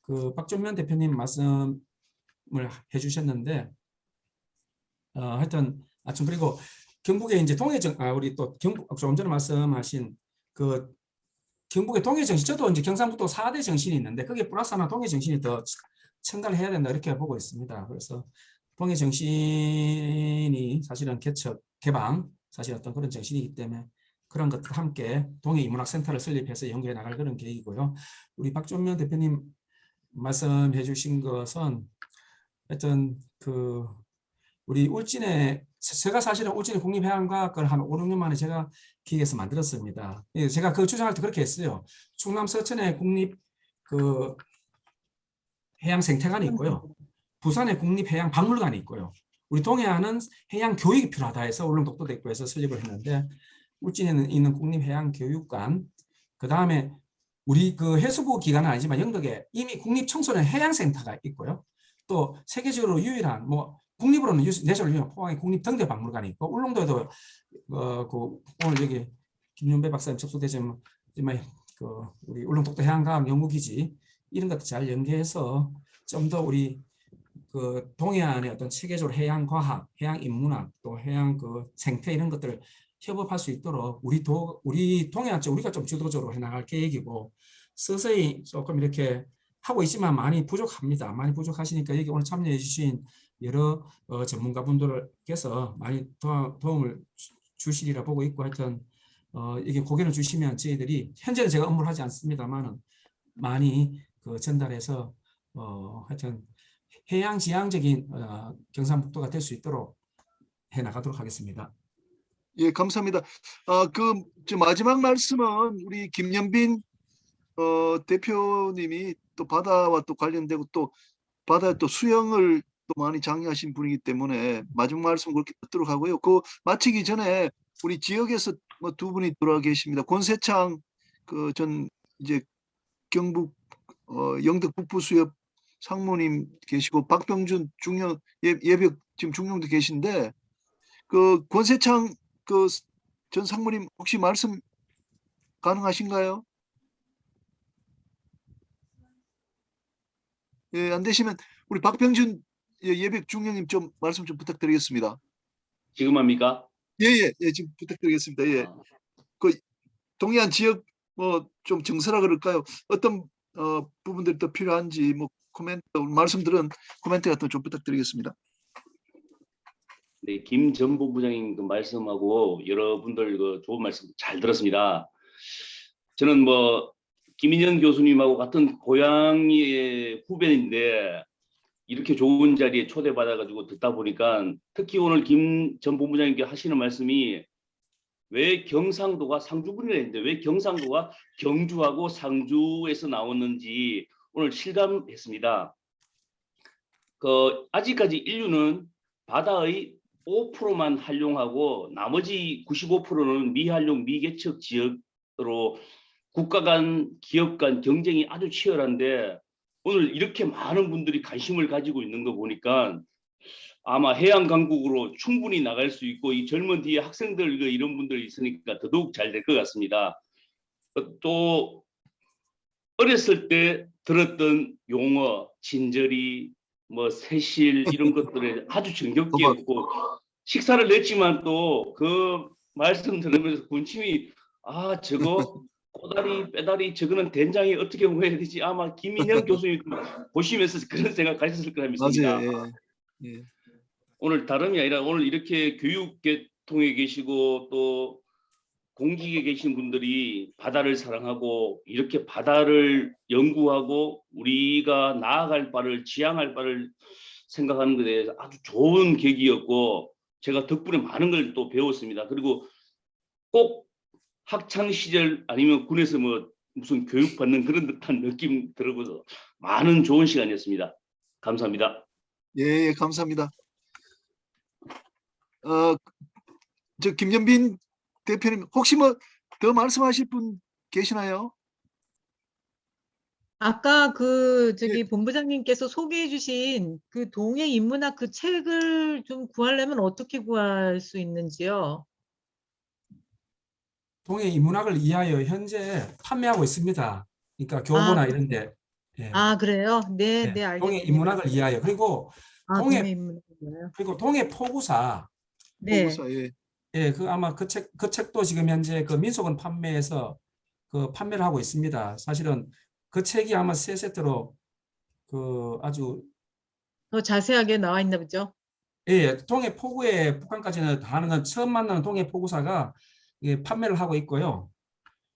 그 박종면 대표님 말씀을 해주셨는데 하여튼 그리고 경북에 이제 우리 또 경북 조금 전에 말씀하신 그 경북의 동해 정신, 저도 이제 경상북도 4대 정신이 있는데 거기에 플러스 하나 동해 정신이 더 첨가를 해야 된다 이렇게 보고 있습니다. 그래서 동해 정신이 사실은 개방 사실 어떤 그런 정신이기 때문에 그런 것들 함께 동해 인문학센터를 설립해서 연구해 나갈 그런 계획이고요. 우리 박종면 대표님 말씀해 주신 것은 하여튼 우리 울진에 제가 사실은 울진의 국립해양과학을 한 5, 6년 만에 제가 기획해서 만들었습니다. 제가 그 주장할 때 그렇게 했어요. 충남 서천에 국립 해양생태관이 있고요. 부산에 국립해양박물관이 있고요. 우리 동해안은 해양 교육이 필요하다 해서 울릉도도 있고 해서 설립을 했는데 울진에는 있는 국립해양교육관, 그 다음에 우리 그 해수부 기관은 아니지만 영덕에 이미 국립청소년 해양센터가 있고요. 또 세계적으로 유일한 국립으로는 내셔널 유일한 포항에 국립등대박물관이 있고 울릉도에도 오늘 여기 김윤배 박사님 접수되지만 우리 울릉도도 해양과학연구기지 이런 것도 잘 연계해서 좀 더 우리 동해안의 어떤 체계적으로 해양과학, 해양인문학 또 해양 생태 이런 것들을 협업할 수 있도록 우리 동해안 쪽 우리가 좀 주도적으로 해나갈 계획이고 서서히 조금 이렇게 하고 있지만 많이 부족합니다. 많이 부족하시니까 여기 오늘 참여해 주신 여러 전문가분들께서 많이 도움을 주시리라 보고 있고 하여튼 이게 고개를 주시면 저희들이 현재는 제가 업무를 하지 않습니다만은 많이 전달해서 하여튼 해양지향적인 경상북도가 될 수 있도록 해 나가도록 하겠습니다. 예, 감사합니다. 저 마지막 말씀은 우리 김연빈 대표님이 또 바다와 또 관련되고 또 바다에 또 수영을 또 많이 장려하신 분이기 때문에 마지막 말씀 그렇게 듣도록 하고요. 그 마치기 전에 우리 지역에서 뭐 두 분이 돌아와 계십니다. 권세창 전 이제 경북 영덕 북부수협 상무님 계시고 박병준 중령 예벽 지금 중령도 계신데 그 권세창 전 상무님 혹시 말씀 가능하신가요? 예, 안 되시면 우리 박병준 예벽 중령님 좀 말씀 좀 부탁드리겠습니다. 지금 합니까? 예, 지금 부탁드리겠습니다. 예. 그 동해안 지역 뭐 좀 정서라 그럴까요? 어떤 부분들이 더 필요한지 뭐 코멘트 말씀들은 코멘트 같은 거 좀 부탁드리겠습니다. 네, 김 전 본부장님 그 말씀하고 여러분들 그 좋은 말씀 잘 들었습니다. 저는 뭐 김인현 교수님하고 같은 고향의 후배인데 이렇게 좋은 자리에 초대받아가지고 듣다 보니까 특히 오늘 김 전 본부장님께 하시는 말씀이 왜 경상도가 상주분이라 했는데 왜 경상도가 경주하고 상주에서 나오는지 오늘 실감했습니다. 아직까지 인류는 바다의 5%만 활용하고 나머지 95%는 미활용 미개척 지역으로 국가 간 기업 간 경쟁이 아주 치열한데 오늘 이렇게 많은 분들이 관심을 가지고 있는 거 보니까 아마 해양 강국으로 충분히 나갈 수 있고 이 젊은 뒤에 학생들 이런 분들이 있으니까 더더욱 잘 될 것 같습니다. 또 어렸을 때 들었던 용어, 진저리, 뭐 새실 이런 것들에 아주 정겹게 했고 식사를 냈지만 또 그 말씀 들으면서 군침이 저거 꼬다리 빼다리 저거는 된장에 어떻게 먹어야 되지 아마 김인현 교수님 보시면서 그런 생각 가셨을 거라 믿습니다. 맞아요. 예. 오늘 다름이 아니라 오늘 이렇게 교육계통에 계시고 또 공직에 계신 분들이 바다를 사랑하고 이렇게 바다를 연구하고 우리가 나아갈 바를 지향할 바를 생각하는 것에 대해서 아주 좋은 계기였고 제가 덕분에 많은 걸 또 배웠습니다. 그리고 꼭 학창 시절 아니면 군에서 뭐 무슨 교육받는 그런 듯한 느낌 들어서 많은 좋은 시간이었습니다. 감사합니다. 예, 감사합니다. 저 김연빈 대표님 혹시 뭐 더 말씀하실 분 계시나요? 아까 본부장님께서 소개해 주신 그 동해 인문학 그 책을 좀 구하려면 어떻게 구할 수 있는지요? 동해 인문학을 위하여 현재 판매하고 있습니다. 그러니까 교보나 이런 데. 예. 그래요? 네, 네. 알겠습니다. 동해 인문학을 위하여 그리고 동해 인문학이요. 그리고 동해 포구사. 네. 포구사, 예. 예, 아마 그 책도 지금 현재 민속은 판매해서 판매를 하고 있습니다. 사실은 그 책이 아마 3세트로 아주 더 자세하게 나와 있나 보죠? 예, 동해 포구에 북한까지는 다 하는 건 처음 만나는 동해 포구사가 판매를 하고 있고요.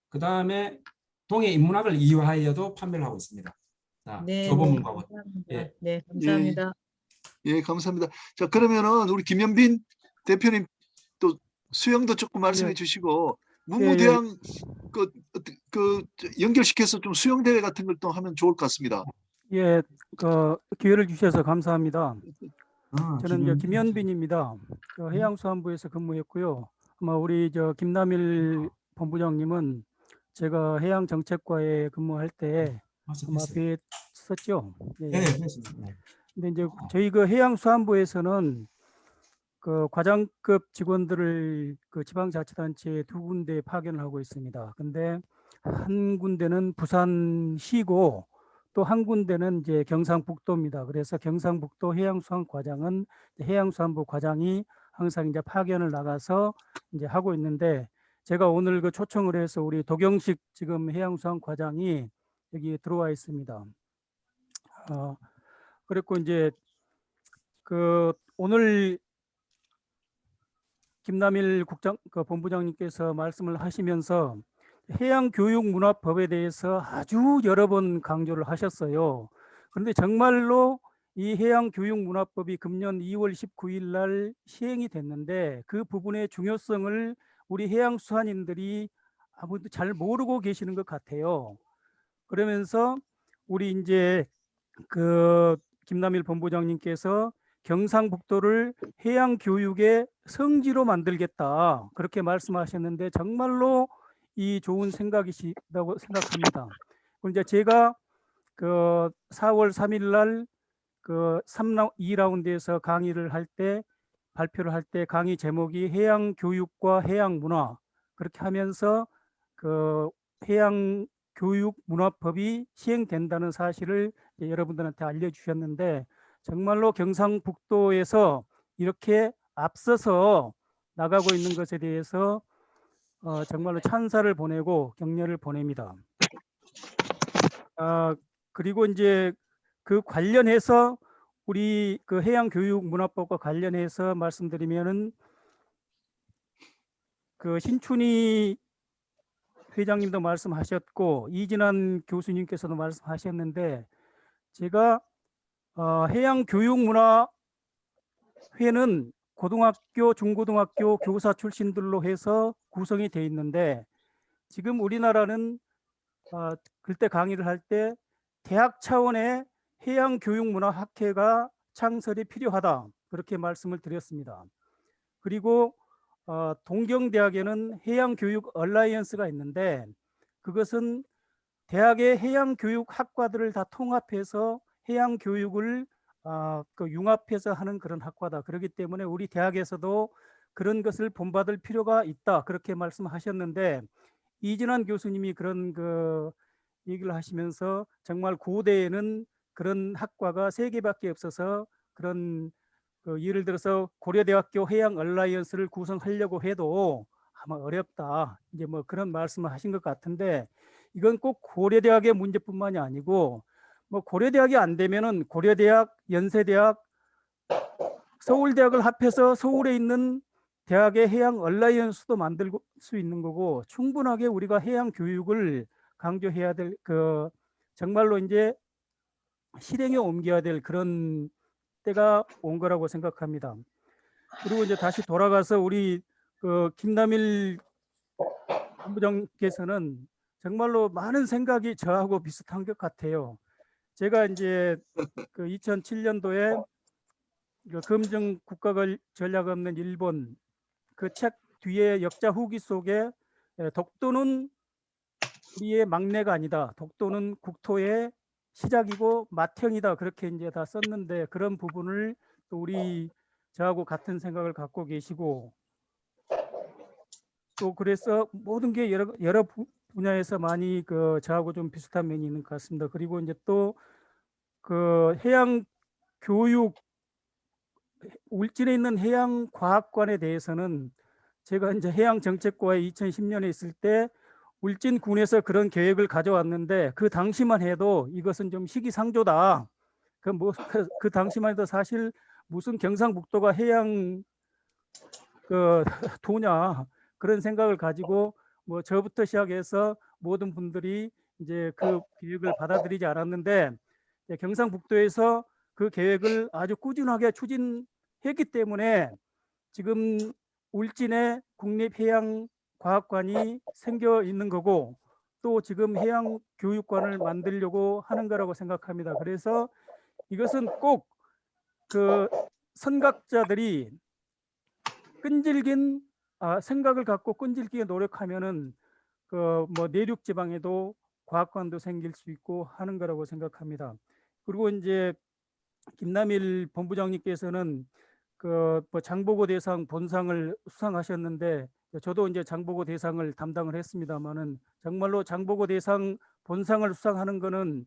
그 다음에 동해 인문학을 이유하여도 판매를 하고 있습니다. 교보문고하고. 감사합니다. 네, 감사합니다. 예, 감사합니다. 자, 그러면은 우리 김연빈 대표님 또 수영도 조금 말씀해 주시고 문무대항 연결시켜서 좀 수영 대회 같은 걸 또 하면 좋을 것 같습니다. 예, 기회를 주셔서 감사합니다. 저는 김연빈입니다. 해양수산부에서 근무했고요. 아마 우리 김남일 본부장님은 제가 해양정책과에 근무할 때 아마 뵀었죠. 예. 네, 그렇습니다. 근데 이제 저희 해양수산부에서는 과장급 직원들을 지방자치단체에 2군데 파견을 하고 있습니다. 근데 한 군데는 부산시고 또 한 군데는 이제 경상북도입니다. 그래서 경상북도 해양수산과장은 해양수산부 과장이 항상 이제 파견을 나가서 이제 하고 있는데, 제가 오늘 그 초청을 해서 우리 도경식 지금 해양수산과장이 여기 들어와 있습니다. 그리고 이제 그 오늘 김남일 본부장님께서 말씀을 하시면서 해양교육문화법에 대해서 아주 여러 번 강조를 하셨어요. 그런데 정말로 이 해양교육문화법이 금년 2월 19일 날 시행이 됐는데 그 부분의 중요성을 우리 해양수산인들이 아무도 잘 모르고 계시는 것 같아요. 그러면서 우리 이제 그 김남일 본부장님께서 경상북도를 해양교육의 성지로 만들겠다 그렇게 말씀하셨는데 정말로 이 좋은 생각이시다고 생각합니다. 그리고 이제 제가 그 4월 3일 날 그 2라운드에서 강의를 할 때 발표를 할 때 강의 제목이 해양교육과 해양문화 그렇게 하면서 그 해양교육문화법이 시행된다는 사실을 여러분들한테 알려주셨는데 정말로 경상북도에서 이렇게 앞서서 나가고 있는 것에 대해서 정말로 찬사를 보내고 격려를 보냅니다. 그리고 이제 그 관련해서 우리 그 해양교육문화법과 관련해서 말씀드리면은 그 신춘희 회장님도 말씀하셨고 이진환 교수님께서도 말씀하셨는데 제가 해양교육문화회는 고등학교, 중고등학교 교사 출신들로 해서 구성이 돼 있는데 지금 우리나라는 그때 강의를 할 때 대학 차원의 해양교육문화학회가 창설이 필요하다 그렇게 말씀을 드렸습니다. 그리고 동경대학에는 해양교육 얼라이언스가 있는데 그것은 대학의 해양교육학과들을 다 통합해서 해양교육을 그 융합해서 하는 그런 학과다. 그렇기 때문에 우리 대학에서도 그런 것을 본받을 필요가 있다. 그렇게 말씀하셨는데 이진환 교수님이 그런 그 얘기를 하시면서 정말 고대에는 그런 학과가 3개밖에 없어서 그런 그 예를 들어서 고려대학교 해양 얼라이언스를 구성하려고 해도 아마 어렵다. 이제 뭐 그런 말씀을 하신 것 같은데 이건 꼭 고려대학의 문제뿐만이 아니고 뭐 고려대학이 안 되면은 고려대학, 연세대학, 서울대학을 합해서 서울에 있는 대학의 해양 얼라이언스도 만들 수 있는 거고 충분하게 우리가 해양 교육을 강조해야 될 그 정말로 이제 실행에 옮겨야 될 그런 때가 온 거라고 생각합니다. 그리고 이제 다시 돌아가서 우리 그 김남일 본부장께서는 정말로 많은 생각이 저하고 비슷한 것 같아요. 제가 이제 그 2007년도에 그 검정 국가 전략 없는 일본 그 책 뒤에 역자 후기 속에 독도는 우리의 막내가 아니다. 독도는 국토의 시작이고 맏형이다. 그렇게 이제 다 썼는데 그런 부분을 또 우리 저하고 같은 생각을 갖고 계시고 또 그래서 모든 게 여러 분야에서 많이 그 저하고 좀 비슷한 면이 있는 것 같습니다. 그리고 이제 또 그 해양 교육 울진에 있는 해양과학관에 대해서는 제가 이제 해양정책과에 2010년에 있을 때 울진군에서 그런 계획을 가져왔는데 그 당시만 해도 이것은 좀 시기상조다. 그 당시만 해도 사실 무슨 경상북도가 해양 그 도냐 그런 생각을 가지고 뭐 저부터 시작해서 모든 분들이 이제 그 계획을 받아들이지 않았는데 경상북도에서 그 계획을 아주 꾸준하게 추진했기 때문에 지금 울진에 국립해양과학관이 생겨 있는 거고 또 지금 해양교육관을 만들려고 하는 거라고 생각합니다. 그래서 이것은 꼭 그 선각자들이 끈질긴 생각을 갖고 끈질기게 노력하면은 그 뭐 내륙 지방에도 과학관도 생길 수 있고 하는 거라고 생각합니다. 그리고 이제 김남일 본부장님께서는 그 뭐 장보고 대상 본상을 수상하셨는데 저도 이제 장보고 대상을 담당을 했습니다만은 정말로 장보고 대상 본상을 수상하는 거는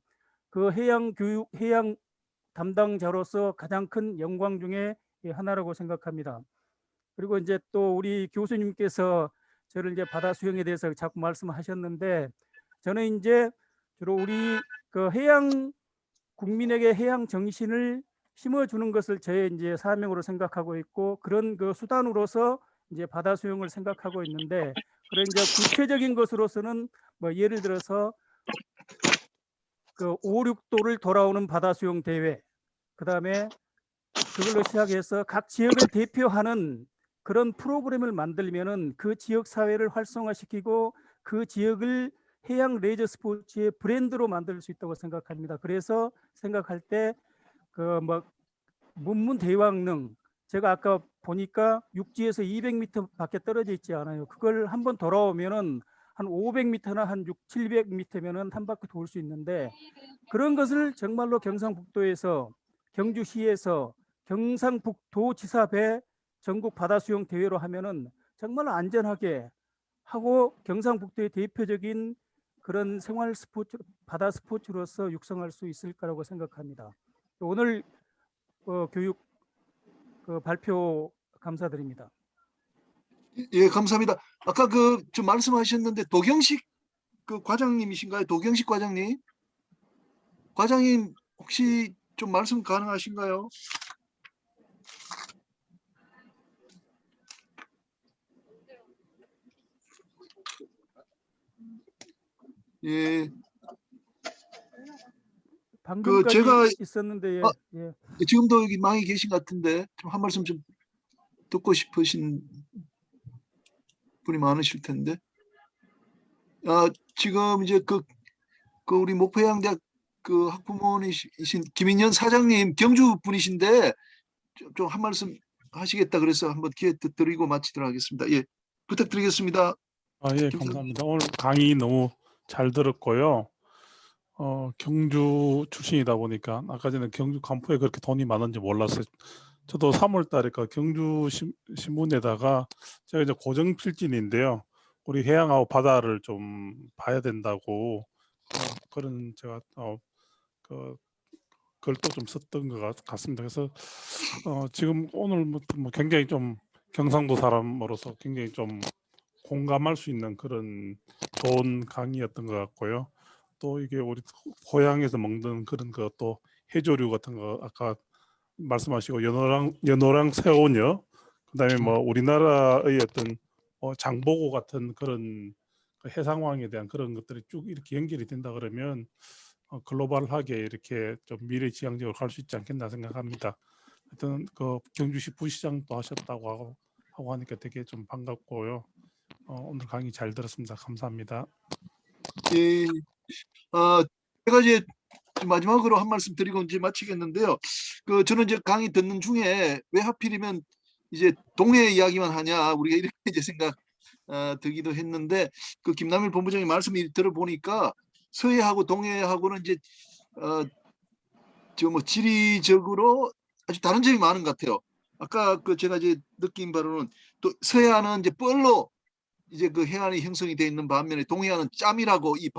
그 해양 담당자로서 가장 큰 영광 중에 하나라고 생각합니다. 그리고 이제 또 우리 교수님께서 저를 이제 바다 수영에 대해서 자꾸 말씀하셨는데, 저는 이제 주로 우리 그 해양 국민에게 해양 정신을 심어주는 것을 제 이제 사명으로 생각하고 있고, 그런 그 수단으로서 이제 바다 수영을 생각하고 있는데, 그런 이제 구체적인 것으로서는 뭐 예를 들어서 그 5, 6도를 돌아오는 바다 수영 대회, 그다음에 그걸로 시작해서 각 지역을 대표하는 그런 프로그램을 만들면은 그 지역 사회를 활성화시키고 그 지역을 해양 레저 스포츠의 브랜드로 만들 수 있다고 생각합니다. 그래서 생각할 때 그 뭐 문문 대왕릉, 제가 아까 보니까 육지에서 200m 밖에 떨어져 있지 않아요. 그걸 한번 돌아오면은 한 500m나 한 6, 700m면은 한 바퀴 돌 수 있는데, 그런 것을 정말로 경상북도에서, 경주시에서 경상북도지사 배 전국 바다 수영 대회로 하면은 정말 안전하게 하고 경상북도의 대표적인 그런 생활 스포츠, 바다 스포츠로서 육성할 수 있을 거라고 생각합니다. 오늘 교육 발표 감사드립니다. 예, 감사합니다. 아까 좀 말씀하셨는데 도경식 그 과장님이신가요? 도경식 과장님? 과장님 혹시 좀 말씀 가능하신가요? 예, 방금까지 제가 있었는데 아, 예. 지금도 여기 많이 계신 것 같은데 좀 한 말씀 좀 듣고 싶으신 분이 많으실 텐데. 지금 이제 그 우리 목포해양대학 그 학부모이신 김인현 사장님 경주 분이신데 좀 한 말씀 하시겠다 그래서 한번 기회 드리고 마치도록 하겠습니다. 예, 부탁드리겠습니다. 예, 감사합니다. 오늘 강의 너무 잘 들었고요. 경주 출신이다 보니까 아까 전에 경주 간포에 그렇게 돈이 많은지 몰랐어요. 저도 3월 달에 그 경주 신문에다가 제가 이제 고정 필진인데요. 우리 해양하고 바다를 좀 봐야 된다고 그런 제가 그 글도 좀 썼던 것 같습니다. 그래서 지금 오늘 뭐 굉장히 좀 경상도 사람으로서 굉장히 좀 공감할 수 있는 그런 좋은 강의였던 것 같고요. 또 이게 우리 고향에서 먹는 그런 또 해조류 같은 거 아까 말씀하시고 연어랑 새우녀, 그다음에 뭐 우리나라의 어떤 장보고 같은 그런 그 해상황에 대한 그런 것들이 쭉 이렇게 연결이 된다 그러면 글로벌하게 이렇게 좀 미래지향적으로 갈 수 있지 않겠나 생각합니다. 하여튼 그 경주시 부시장도 하셨다고 하고 하니까 되게 좀 반갑고요. 오늘 강의 잘 들었습니다. 감사합니다. 예, 제가 이제 마지막으로 한 말씀 드리고 이제 마치겠는데요. 저는 이제 강의 듣는 중에 왜 하필이면 이제 동해 이야기만 하냐 우리가 이렇게 이제 생각 들기도 했는데, 그 김남일 본부장의 말씀을 들어보니까 서해하고 동해하고는 이제 뭐 지리적으로 아주 다른 점이 많은 것 같아요. 아까 제가 이제 느낀 바로는 또 서해안은 이제 뻘로 이제 그 해안이 형성이 돼 있는 반면에 동해안은 짬이라고 이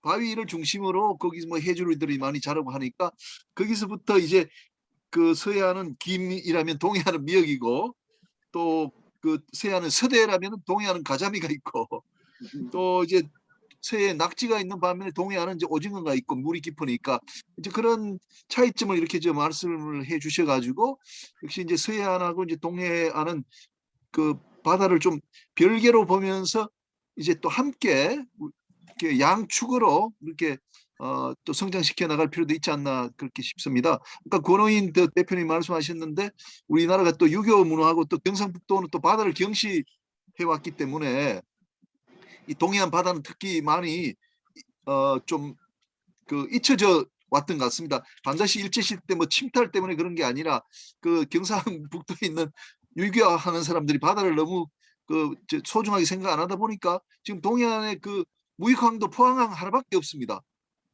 바위를 중심으로 거기 뭐 해조류들이 많이 자라고 하니까 거기서부터 이제 그 서해안은 김이라면 동해안은 미역이고, 또 그 서해안은 서대라면 동해안은 가자미가 있고, 또 이제 서해에 낙지가 있는 반면에 동해안은 이제 오징어가 있고 물이 깊으니까 이제 그런 차이점을 이렇게 좀 말씀을 해 주셔가지고, 역시 이제 서해안하고 이제 동해안은 그 바다를 좀 별개로 보면서 이제 또 함께 이렇게 양축으로 이렇게 또 성장시켜 나갈 필요도 있지 않나 그렇게 싶습니다. 아까 권호인 대표님 말씀하셨는데 우리나라가 또 유교 문화하고 또 경상북도는 또 바다를 경시해 왔기 때문에 이 동해안 바다는 특히 많이 좀 잊혀져 왔던 것 같습니다. 반드시 일제시대 때 뭐 침탈 때문에 그런 게 아니라 그 경상북도에 있는 유교하는 사람들이 바다를 너무 소중하게 생각 안 하다 보니까 지금 동해안에 무역항도 포항항 하나밖에 없습니다.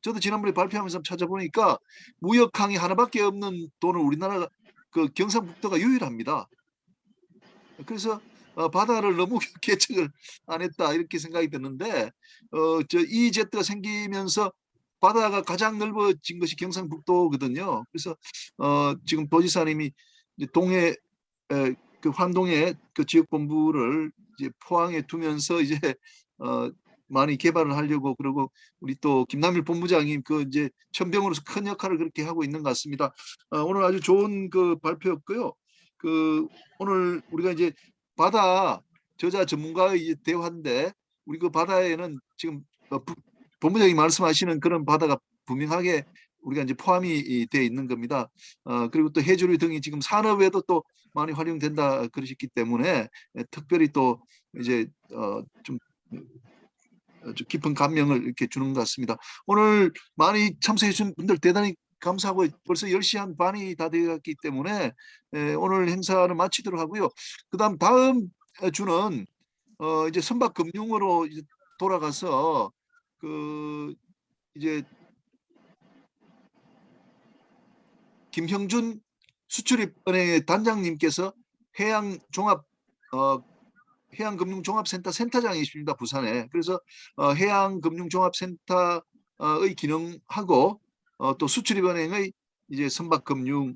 저도 지난번에 발표하면서 찾아보니까 무역항이 하나밖에 없는 돈을 우리나라가 경상북도가 유일합니다. 그래서 바다를 너무 개척을 안 했다 이렇게 생각이 드는데, EEZ가 생기면서 바다가 가장 넓어진 것이 경상북도거든요. 그래서 지금 도지사님이 이제 동해 그 환동의 그 지역본부를 이제 포항에 두면서 이제 많이 개발을 하려고, 그리고 우리 또 김남일 본부장님 그 이제 천병으로서 큰 역할을 그렇게 하고 있는 것 같습니다. 오늘 아주 좋은 그 발표였고요. 그 오늘 우리가 이제 바다 저자 전문가의 이제 대화인데, 우리 그 바다에는 지금 본부장이 말씀하시는 그런 바다가 분명하게 우리가 이제 포함이 되어 있는 겁니다. 그리고 또 해조류 등이 지금 산업에도 또 많이 활용된다 그러셨기 때문에 특별히 또 이제 좀 아주 깊은 감명을 이렇게 주는 것 같습니다. 오늘 많이 참석해 주신 분들 대단히 감사하고, 벌써 10시 한 반이 다 되었기 때문에 오늘 행사는 마치도록 하고요. 다음 주는 이제 선박금융으로 이제 돌아가서 그 이제 김형준 수출입은행의 단장님께서 해양금융종합센터 센터장이십니다, 부산에. 그래서 해양금융종합센터의 기능하고 또 수출입은행의 이제 선박금융에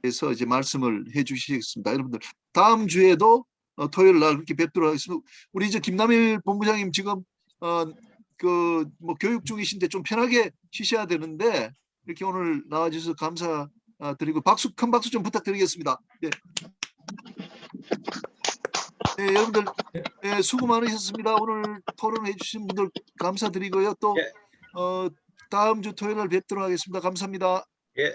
대해서 이제 말씀을 해주시겠습니다. 여러분들 다음 주에도 토요일 날 그렇게 뵙도록 하겠습니다. 우리 이제 김남일 본부장님 지금 그 뭐 교육 중이신데 좀 편하게 쉬셔야 되는데 이렇게 오늘 나와주셔서 감사드리고 큰 박수 좀 부탁드리겠습니다. 예. 네, 여러분들 수고 많으셨습니다. 오늘 토론해 주신 분들 감사드리고요. 또 다음 주 토요일 날 뵙도록 하겠습니다. 감사합니다. 예.